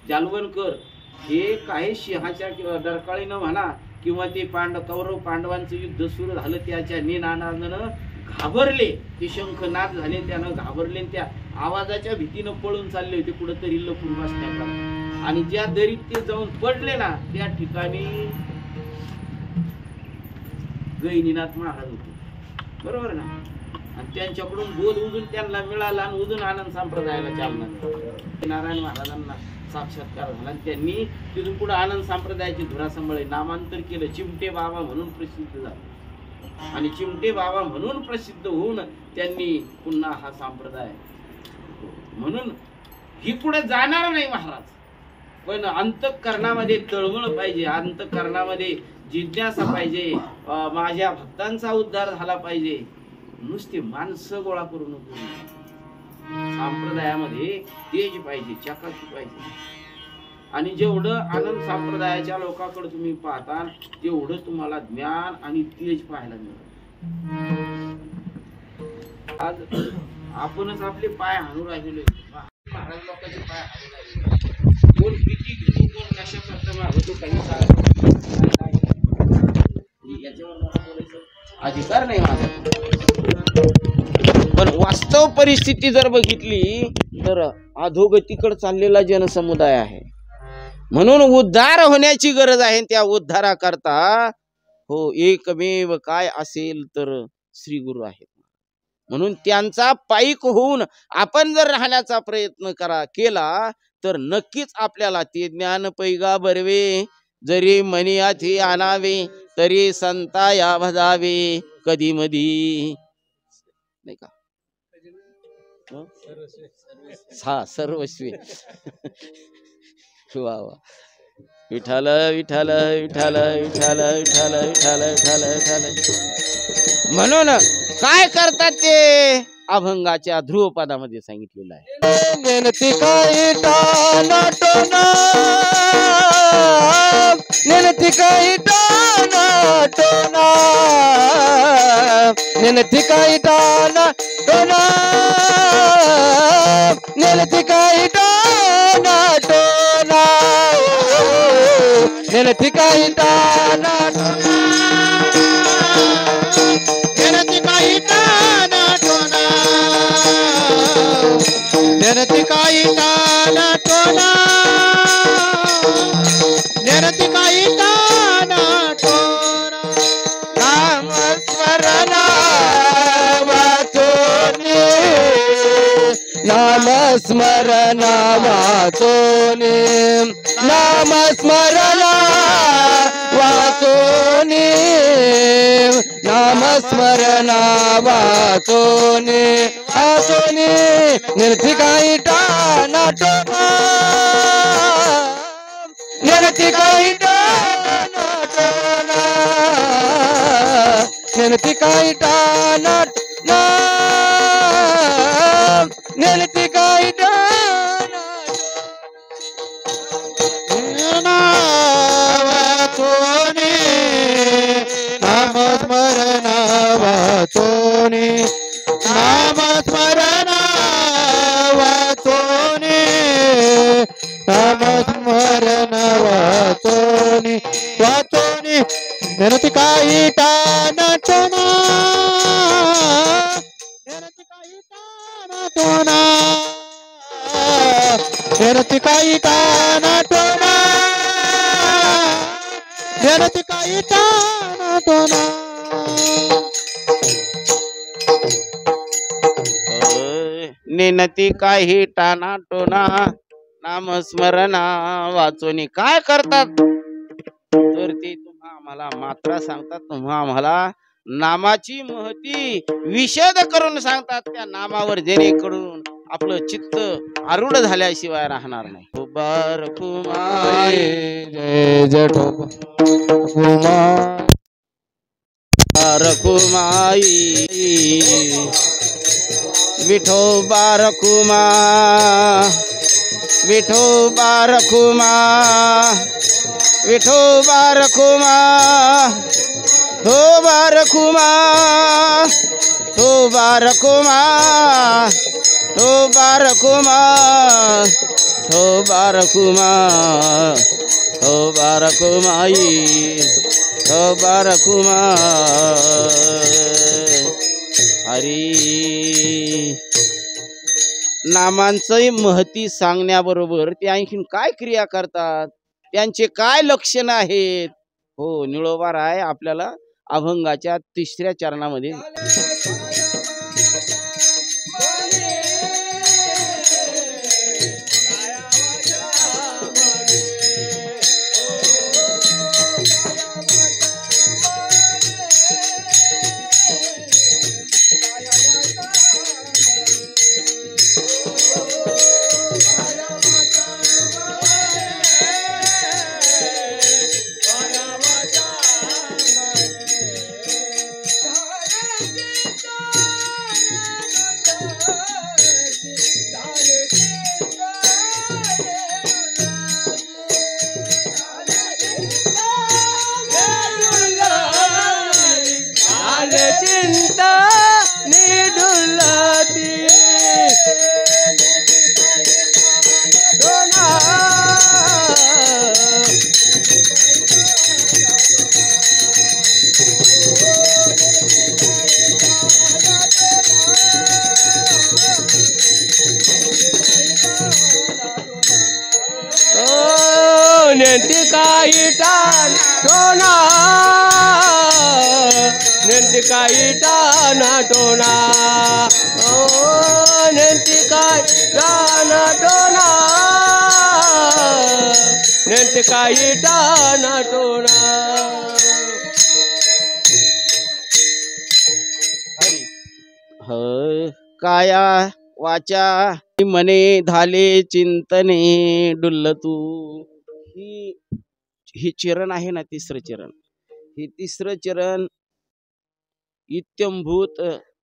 जालवणकर हे काही सिंहाच्या डरकाळीनं म्हणा किंवा ते कौरव पांडवांचं युद्ध सुरू झालं त्याच्या निनादानं घाबरले ते शंखनाद झाले त्यानं घाबरले त्या आवाजाच्या भीतीनं पळून चालले होते कुठंतरी लपून बसण्याकडे आणि ज्या दरीत ते जाऊन पडले ना त्या ठिकाणी गैनीनाथ महाराज होते बरोबर ना आणि त्यांच्याकडून बोध उजून त्यांना मिळाला आणि उजून आनंद संप्रदायाला चालना नारायण महाराजांना साक्षात्कार झाला आणि त्यांनी तिथून पुढे आनंद संप्रदायाची धुरा सांभाळली नामांतर केलं चिमटे बाबा म्हणून प्रसिद्ध झाले आणि चिमटे बाबा म्हणून प्रसिद्ध होऊन त्यांनी पुन्हा हा संप्रदाय म्हणून ही पुढे जाणार नाही महाराज पण अंतःकरणामध्ये तळमळ पाहिजे अंतःकरणामध्ये जिज्ञासा पाहिजे माझ्या भक्तांचा उद्धार झाला पाहिजे नुसते माणसं गोळा करू नको संप्रदायामध्ये तेज पाहिजे चकाकी पाहिजे आणि जेवढं आनंद संप्रदायाच्या लोकांकडे तुम्ही पाहता तेवढं तुम्हाला ज्ञान आणि तेज पाहायला मिळेल आज आपणच आपले पाय हाणू राहिलो महाराज लोकांचे पाय हाणू राहिले कोण किती घेतो कोण कशा प्रकारे होतो काही अधिकार नाही माझा पण वास्तव परिस्थिती जर बघितली तर अधोगतीकडे चाललेला जनसमुदाय आहे म्हणून उद्धार होण्याची गरज आहे त्या उद्धाराकरता हो एकमेव काय असेल तर श्री गुरु आहेत म्हणून त्यांचा पाईक होऊन आपण जर राहण्याचा प्रयत्न केला तर नक्कीच आपल्याला ते ज्ञान पैगा बरवे जरी मनी हाती आणावे तरी संता या भजावे कधी मधी नाही का हा सर्वस्वी वा वा विठाल विठाल विठाल विठाल विठाल विठाल विठाल विठाल म्हणून काय करतात ते अभंगाच्या ध्रुवपदामध्ये सांगितलेलं आहे नेनती काही टाना टोना नेनती काही टाना टोना नेनती काही टाना टोना नेनती काही टाना टोना नेनती काही टाना टोना नेनती काही टाना टोना नेनती काही टाना टोना नेनती काही टाना टोना नाम स्मरणा वाचोनी नाम स्मरणा वाचोनी नाम स्मरणा वाचो नामस्मरणा वाचोनी वाचोनी निर्थिकाई नाटोना निर्थिकाई नाटोना निर्थिकाई नाटोना निर्थिकाई वाचोनी नामस्मरण वाचोनी नामस्मरण वाचोनी नामस्मरण वाचोनी वाचोनी निरती काही टाणटोना निरती काही टाणटोना निरती काही टाणटोना निरती काही टाणटोना नेनती काही टाना टोना नामस्मरणा वाचोनी काय करतात तर ते तुम्हा आम्हाला मात्रा सांगतात, तुम्हा आम्हाला नामाची महती विशद करून सांगतात. त्या नामावर जेणेकरून आपलं चित्त आरूढ झाल्याशिवाय राहणार नाही. उबार कुमाई जय जय कुमाई विठोबा रखुमा विठोबा रखुमा विठोबा रखुमा ठोबा रखुमा ठोबा रखुमा ठोबा रखुमा ठोबा रखुमा ठोबा रखुमाई ठोबा रखुमा हरी. नामांचंही महती सांगण्याबरोबर ते आणखीन काय क्रिया करतात, त्यांचे काय लक्षण आहेत. हो, निळोबा राय आपल्याला अभंगाच्या 3ऱ्या चरणामध्ये चिंता निडुलती डोना नेंटी काही टान डोना नेंटी काही टाना टोना नेंटी काही टाना टोना नेंटी काही टाना टोना. काया वाचा मने झाले चिंतने डुल्ल तू. ही चरण आहे ना, 3रं चरण. हे 3रं चरण इत्यंभूत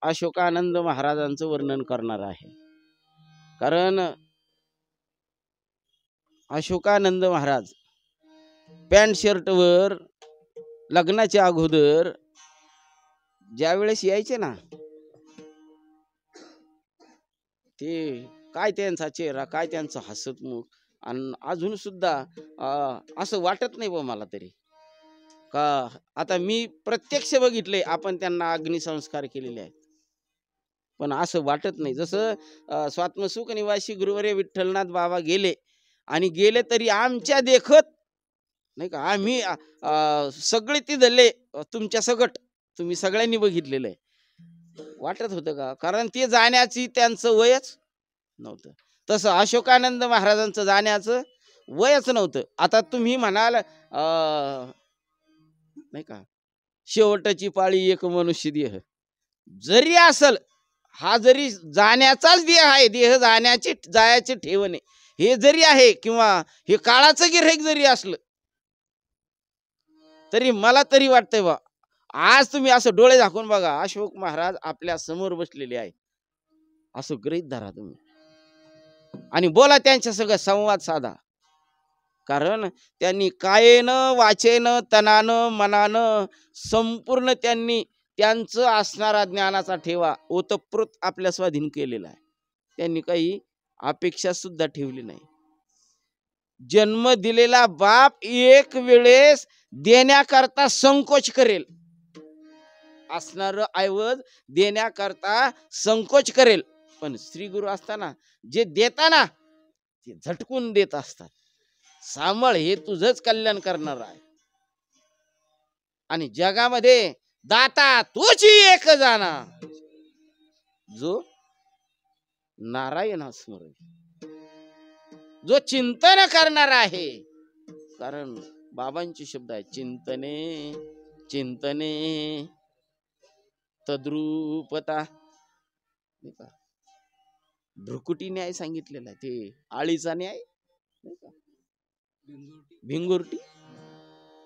अशोकानंद महाराजांचं वर्णन करणार आहे. कारण अशोकानंद महाराज पॅन्ट शर्टवर लग्नाच्या अगोदर ज्यावेळेस यायचे ना, ते काय त्यांचा चेहरा, काय त्यांचं हसतमुख, आणि अजून सुद्धा असं वाटत नाही बा मला तरी का आता मी प्रत्यक्ष बघितले, आपण त्यांना अग्निसंस्कार केलेले आहेत, पण असं वाटत नाही जसं स्वात्मसुख निवासी गुरुवर्य विठ्ठलनाथ बाबा गेले आणि गेले तरी आमच्या देखत नाही का, आम्ही सगळे तिथले तुमच्या सगट तुम्ही सगळ्यांनी बघितलेलं आहे. वाटत होतं का? कारण ते जाण्याची त्यांचं वयच नव्हतं. तसं अशोकानंद महाराजांचं जाण्याचं वयच नव्हतं. आता तुम्ही म्हणाल नाही का, शेवटची पाळी एक मनुष्य देह जरी असल, हा जरी जाण्याचाच देह आहे, देह जायचे ठेवणे हे जरी आहे, किंवा हे काळाचं गिऱ्हाईक जरी असलं, तरी मला तरी वाटतंय बा, आज तुम्ही असं डोळे झाकून बघा, अशोक महाराज आपल्या समोर बसलेले आहे, असं गृहीत धरा तुम्ही आणि बोला त्यांच्या सगळं संवाद साधा. कारण त्यांनी कायेनं वाचेनं तनानं मनानं संपूर्ण त्यांनी त्यांचं असणारा ज्ञानाचा ठेवा ओतप्रोत आपल्या स्वाधीन केलेला आहे. त्यांनी काही अपेक्षा सुद्धा ठेवली नाही. जन्म दिलेला बाप एक वेळेस देण्याकरता संकोच करेल, असणार ऐवज देण्याकरता संकोच करेल, पण श्री गुरु असताना जे देताना ते झटकून देत असतात. सांभाळ, हे तुझंच कल्याण करणार आहे. आणि जगामध्ये दाता तोच एक जाणा, जो नारायण स्मरण, जो चिंतन करणार आहे. कारण बाबांचे शब्द आहे, चिंतने चिंतने तद्रूपता. भ्रुकुटी न्याय सांगितलेला आहे, ते आळीचा न्याय, भिंगुरटी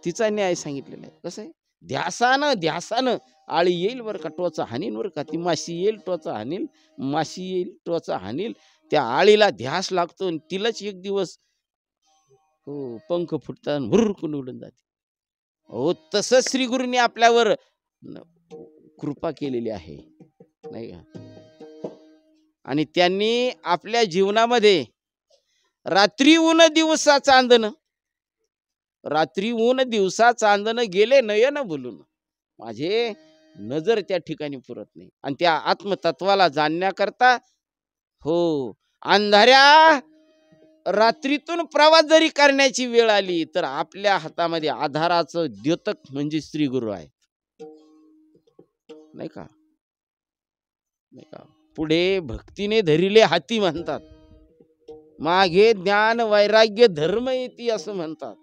तिचा न्याय सांगितलेला आहे. कसं आहे, ध्यासानं ध्यासानं आळी येईल बरं का, टोचा हानील बरं का, ती माशी येईल टोचा हानील, माशी येईल टोचा हानील. त्या आळीला ध्यास लागतो आणि तिलाच एक दिवस हो पंख फुटतात, भुरकून उडून जाते. हो तसं श्री गुरूंनी आपल्यावर कृपा केलेली आहे, नाही का. आणि त्यांनी आपल्या जीवनामध्ये रात्री ऊन दिवसा चांदणं, रात्री ऊन दिवसा चांदणं गेले नयन बोलून, माझे नजर त्या ठिकाणी पुरत नाही. आणि त्या आत्मतत्वाला जाणण्याकरता हो अंधाऱ्या रात्रीतून प्रवास जरी करण्याची वेळ आली, तर आपल्या हातामध्ये आधाराचं द्योतक म्हणजे श्री गुरु आहे, नाही का, नाही का. पुढे भक्तीने धरिले हाती म्हणतात, मागे ज्ञान वैराग्य धर्म येती असं म्हणतात.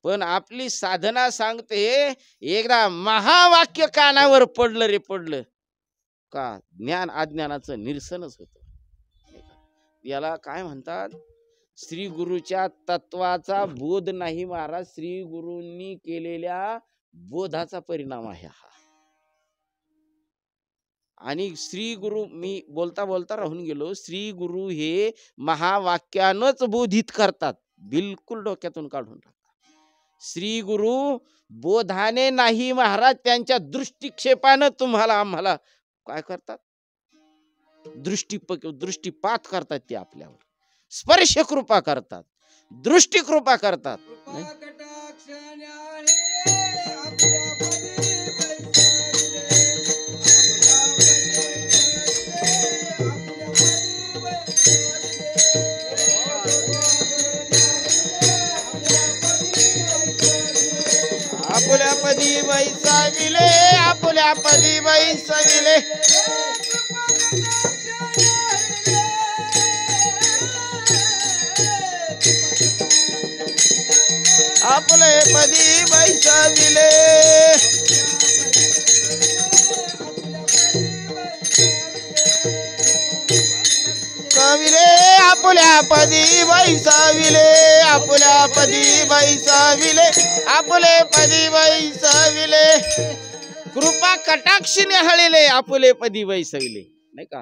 पण आपली साधना सांगते, एकदा महावाक्य कानावर पडलं रे पडलं का ज्ञान अज्ञानाचं निरसनच होत. याला काय म्हणतात, श्री गुरुच्या तत्वाचा बोध नाही महाराज, श्री गुरूंनी केलेल्या बोधाचा परिणाम आहे हा. आणि श्री गुरु, मी बोलता बोलता राहून गेलो, श्री गुरु हे महावाक्यानच बोधित करतात, बिलकुल डोक्यातून काढून टाकतात. श्री गुरु बोधाने नाही महाराज, त्यांच्या दृष्टिक्षेपानं तुम्हाला आम्हाला काय करतात, दृष्टिपात करतात. ते आपल्यावर स्पर्श कृपा करतात, दृष्टी कृपा करतात. आपुल्या पदी बैसाविले, आपुल्या पदी बैसाविले, आपले पदी बैसाविले, कविले आपुल्या पदी बैसाविले, आपुल्या पदी बैसाविले, आपले पदी बैसाविले, कृपा कटाक्षीने हळिले, आपुले पदी बैसविले, नाही का.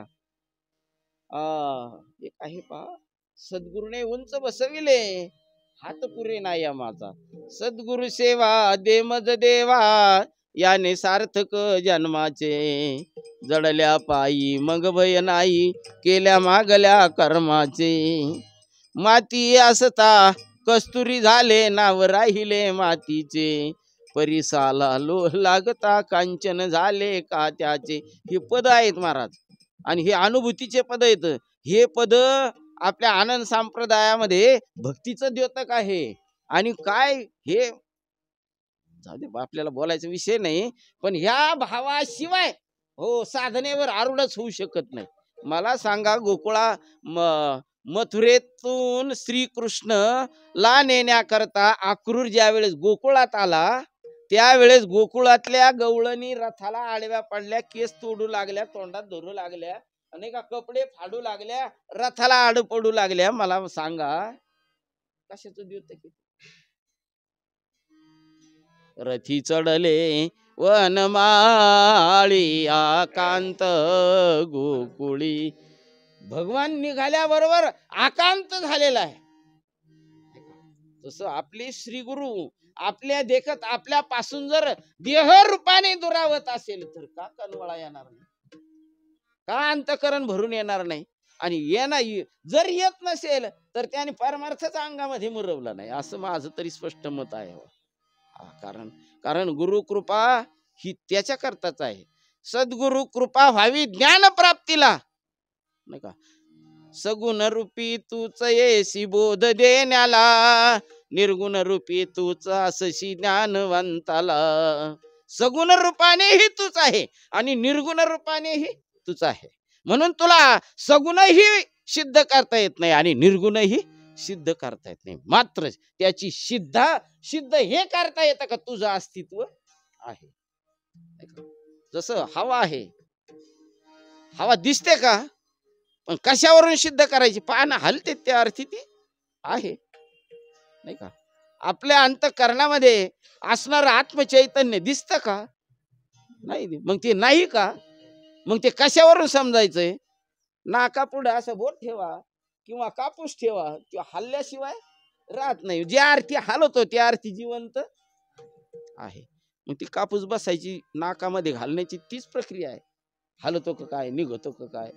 एक आहे पहा, सद्गुरूने उंच बसविले, हात पुरे नाही माझा, सद्गुरु सेवा दे मज देवा, याने सार्थक जन्माचे, जडल्या पायी मग भय नाही, केल्या मागल्या कर्माचे, माती असता कस्तुरी झाले, नाव राहिले मातीचे, परिसाला लोह लागता कांचन झाले का त्याचे. हे पद आहेत महाराज, आणि हे अनुभूतीचे पद आहेत. हे पद आपल्या आनंद संप्रदायामध्ये भक्तीचं द्योतक आहे. आणि काय हे जाऊ दे, आपल्याला बोलायचा विषय नाही, पण ह्या भावाशिवाय हो साधनेवर आरूढच होऊ शकत नाही. मला सांगा, गोकुळा मथुरेतून श्रीकृष्ण ला नेण्याकरता अक्रूर ज्या वेळेस गोकुळात आला, त्यावेळेस गोकुळातल्या गवळणी रथाला आडव्या पडल्या, केस तोडू लागल्या, तोंडात धरू लागल्या, अनेका कपडे फाडू लागल्या, रथाला आड पडू लागल्या. मला सांगा कशाचं द्योत किती? रथी चढले वनमाळी आकांत गोकुळी. भगवान निघाल्याबरोबर आकांत झालेला आहे. तसं आपले श्री गुरु आपल्या देखत आपल्या पासून जर देह रूपाने दुरावत असेल तर का कनवळा येणार नाही, का अंतकरण भरून येणार नाही? आणि जर येत नसेल तर त्याने परमार्थाचा अंगामध्ये मुरवला नाही, असं माझं तरी स्पष्ट मत आहे. कारण गुरु कृपा ही त्याच्या करताच आहे. सद्गुरु कृपा व्हावी ज्ञान प्राप्तीला, नाही का? सगुण रूपी तूच येसी बोध देण्याला, निर्गुण रूपी तूच असशी ज्ञानवंताला. सगुण रूपानेही तूच आहे आणि निर्गुण रूपानेही तूच आहे, म्हणून तुला सगुणही सिद्ध करता येत नाही आणि निर्गुणही सिद्ध करता येत नाही. मात्र त्याची सिद्ध हे करता येतं का तुझं अस्तित्व आहे. जसं हवा आहे, हवा दिसते का, पण कशावरून सिद्ध करायची? पानं हलते त्या अर्थी ती आहे, नाही का? आपल्या अंतःकरणामध्ये असणार आत्मचैतन्य दिसतं का? नाही. मग ते नाही का? मग ते कशावरून समजायचंय? नाकापुढं असं बोट ठेवा किंवा कापूस ठेवा, किंवा हल्ल्याशिवाय राहत नाही. ज्या अर्थी हलवतो त्या अर्थी जिवंत आहे. मग ती कापूस बसायची नाकामध्ये घालण्याची तीच प्रक्रिया आहे. हलतो का काय, निघतो का काय,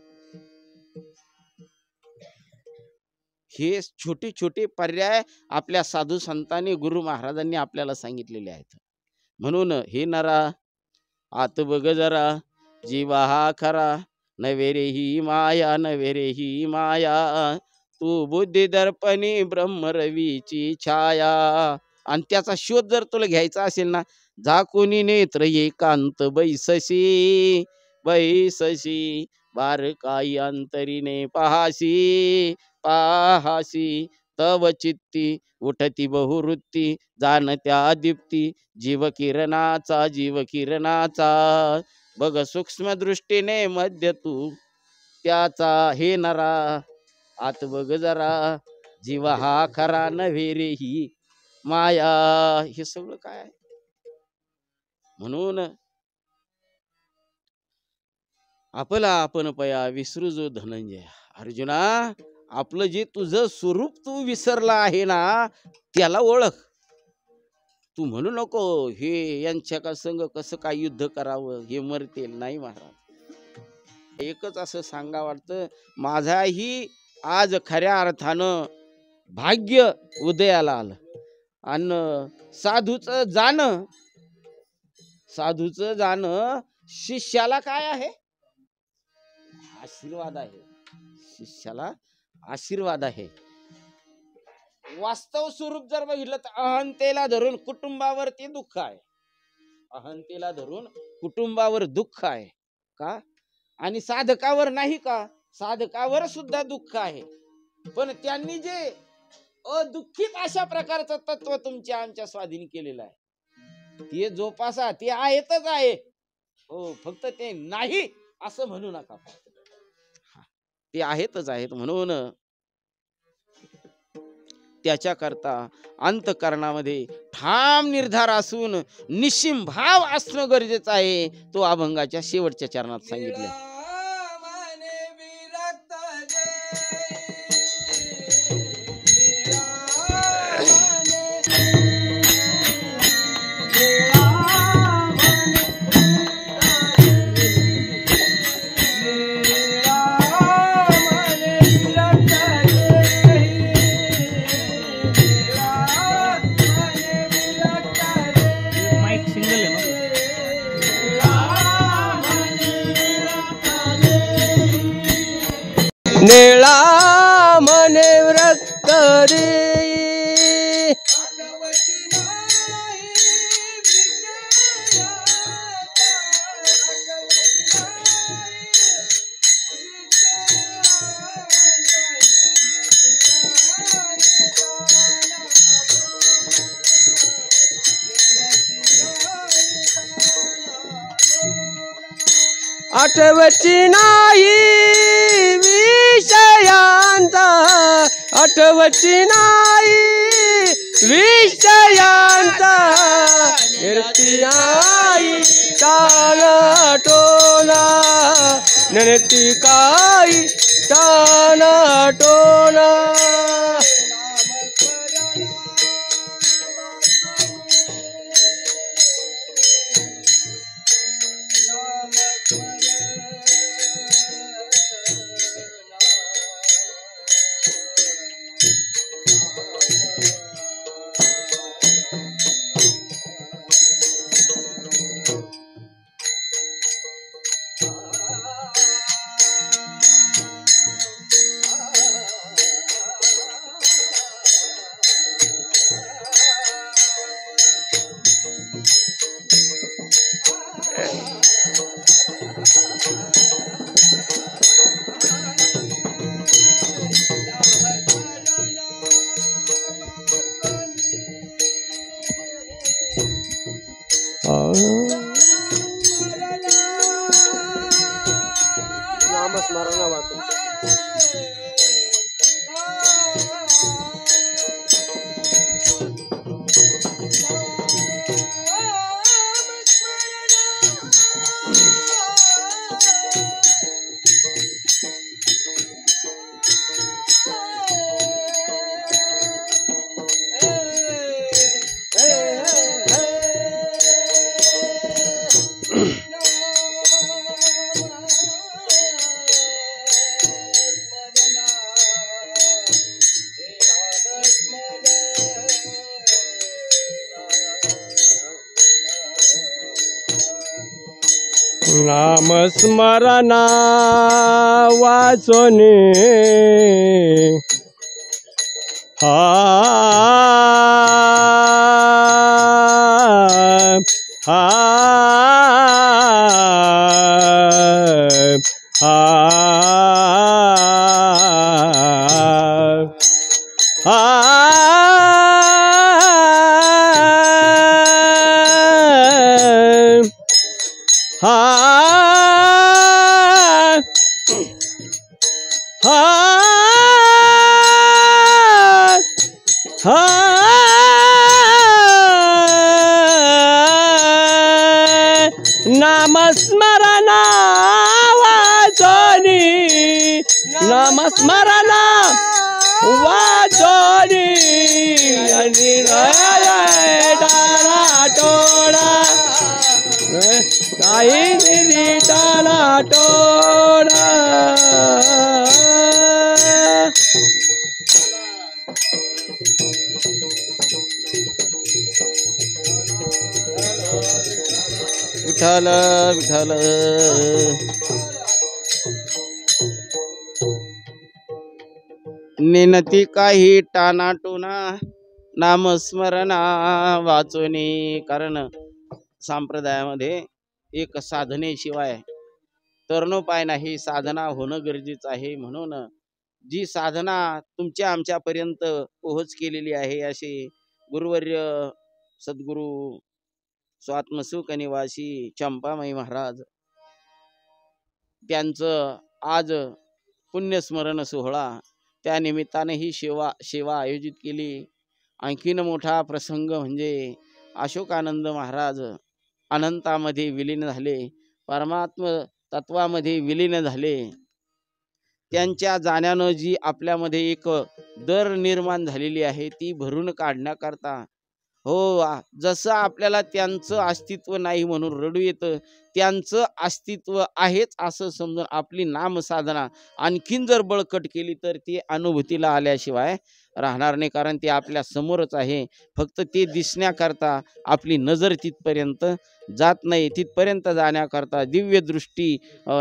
हे छोटे छोटे पर्याय आपल्या साधू संतांनी गुरु महाराजांनी आपल्याला सांगितलेले आहेत. म्हणून हे नरा आत बघ जरा, जीवा हा खरा, नवे रे ही माया, नवे रे ही माया, तू बुद्धी दर्पणी ब्रह्मरवीची छाया. आणि त्याचा शोध जर तुला घ्यायचा असेल ना, झाकुनी नेत्र एकांत बैसशी, बैसशी बारकाई अंतरीने पहासी, पाहासी तव चित्ती उठती बहुवृत्ती, जाणत्या दीप्ती जीव किरणाचा, जीव किरणाचा. बघ सूक्ष्म दृष्टीने मध्य तू त्याचा, हे नरा आत बघ जरा, जीव हा खरा, नव्हे रे ही माया. हे सगळं काय आहे? म्हणून आपला आपण पया विसरू जो धनंजय. अर्जुना, आपलं जे तुझं स्वरूप तू विसरला आहे ना, त्याला ओळख. तू म्हणू नको हे यांच्या का संग कसं काय युद्ध करावं, हे मरतील. नाही महाराज, एकच असं सांगा वाटतं, माझाही आज खऱ्या अर्थानं भाग्य उदयाला आलं. आणि साधूचं जाणं शिष्याला काय आहे? आशीर्वाद आहे. शिष्याला आशीर्वाद आहे. वास्तव स्वरूप जर बघितलं तर अहंतेला धरून कुटुंबावरती दुःख आहे. अहंतेला धरून कुटुंबावर दुःख आहे का? आणि साधकावर नाही का? साधकावर सुद्धा दुःख आहे. पण त्यांनी जे अदुःखित अशा प्रकारचं तत्व तुमच्या आमच्या स्वाधीन केलेलं आहे, ते जोपासा. ते आहेतच आहे. हो, फक्त ते नाही असं म्हणू नका. ते आहेतच आहेत. म्हणून त्याच्याकरता अंतःकरणामध्ये ठाम निर्धार असून निश्चिम भाव असणं गरजेचं आहे. तो अभंगाच्या शेवटच्या चरणात सांगितलं. निळा मने रक्त रे, आठवची नाही विषयांचा, आठवची नाही विषयांचा, निर्ती आई ताना टोना, निर्ती काही ताना टोना. नामस्मरण वाचून नामस्मरणा वाचोनी हा हा हा नामस्मरणा वाचोनी, नामस्मरणा वाचोनी, आणि टाळा टोळा काही निरी टाळा टोळा. विठ्ठल विठ्ठल. नेनती काही टानाटोना नामस्मरणा वाचोनी. कारण संप्रदायामध्ये एक साधनेशिवाय तरणोपाय नाही, साधना होणं गरजेचं आहे. म्हणून जी साधना तुमच्या आमच्यापर्यंत पोहोच केलेली आहे असे गुरुवर्य सद्गुरू स्वात्मसुख निवासी चंपामाई महाराज, त्यांचं आज पुण्यस्मरण सोहळा, त्या निमित्ताने ही सेवा आयोजित केली. आणखीन मोठा प्रसंग म्हणजे अशोकानंद महाराज अनंतामध्ये विलीन झाले, परमात्म तत्वामध्ये विलीन झाले. त्यांच्या जाण्यानं जी आपल्यामध्ये एक दर निर्माण झालेली आहे ती भरून काढण्याकरता, हो, जसं आपल्याला त्यांचं अस्तित्व नाही म्हणून रडू येतं, त्यांचं अस्तित्व आहेच असं समजून आपली नामसाधना आणखीन जर बळकट केली तर ती अनुभूतीला आल्याशिवाय राहणार नाही. कारण ते आपल्या समोरच आहे, फक्त ते दिसण्याकरता आपली नजर तिथपर्यंत जात नाही. तिथपर्यंत जाण्याकरता दिव्य दृष्टी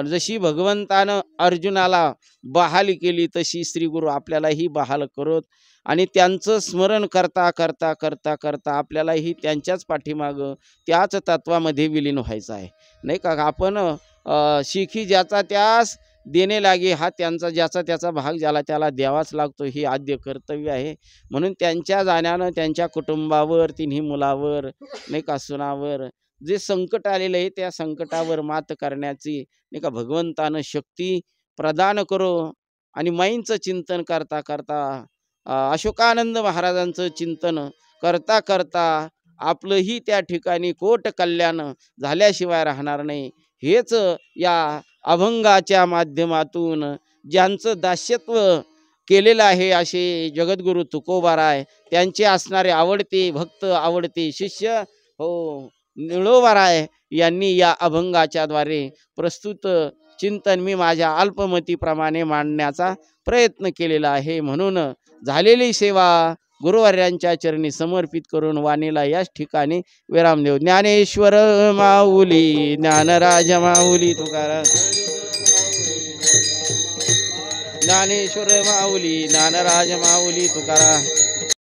जशी भगवंतानं अर्जुनाला बहाल केली तशी श्री गुरु आपल्यालाही बहाल करत, आणि त्यांचं स्मरण करता करता करता करता आपल्यालाही त्यांच्याच पाठीमागं त्याच तत्वामध्ये विलीन व्हायचं आहे, नाही का. आपण शिखी ज्याचा त्यास देणे लागे, हा त्यांचा ज्याचा त्याचा भाग ज्याला त्याला द्यावाच लागतो, ही आद्य कर्तव्य आहे. म्हणून त्यांच्या जाण्यानं त्यांच्या कुटुंबावर, तिन्ही मुलावर, नाही का, सुनावर, जे संकट आलेलं आहे त्या संकटावर मात करण्याची नाही का भगवंतानं शक्ती प्रदान करो. आणि माईंचं चिंतन करता करता अशोकानंद महाराजांचं चिंतन करता करता आपलंही त्या ठिकाणी कोट कल्याण झाल्याशिवाय राहणार नाही. हेच या अभंगाच्या माध्यमातून ज्यांचं दास्यत्व केलेलं आहे असे जगद्गुरु तुकोबाराय, त्यांचे असणारे आवडते भक्त आवडते शिष्य हो निळोबाराय यांनी या अभंगाच्या द्वारे प्रस्तुत चिंतन मी माझ्या अल्पमतीप्रमाणे मांडण्याचा प्रयत्न केलेला आहे. म्हणून झालेली सेवा गुरुवर्यांच्या चरणी समर्पित करून वाणीला याच ठिकाणी विराम देऊ. ज्ञानेश्वर माऊली ज्ञानराज माऊली तुकाराम, ज्ञानेश्वर माऊली ज्ञानराज माऊली तुकाराम.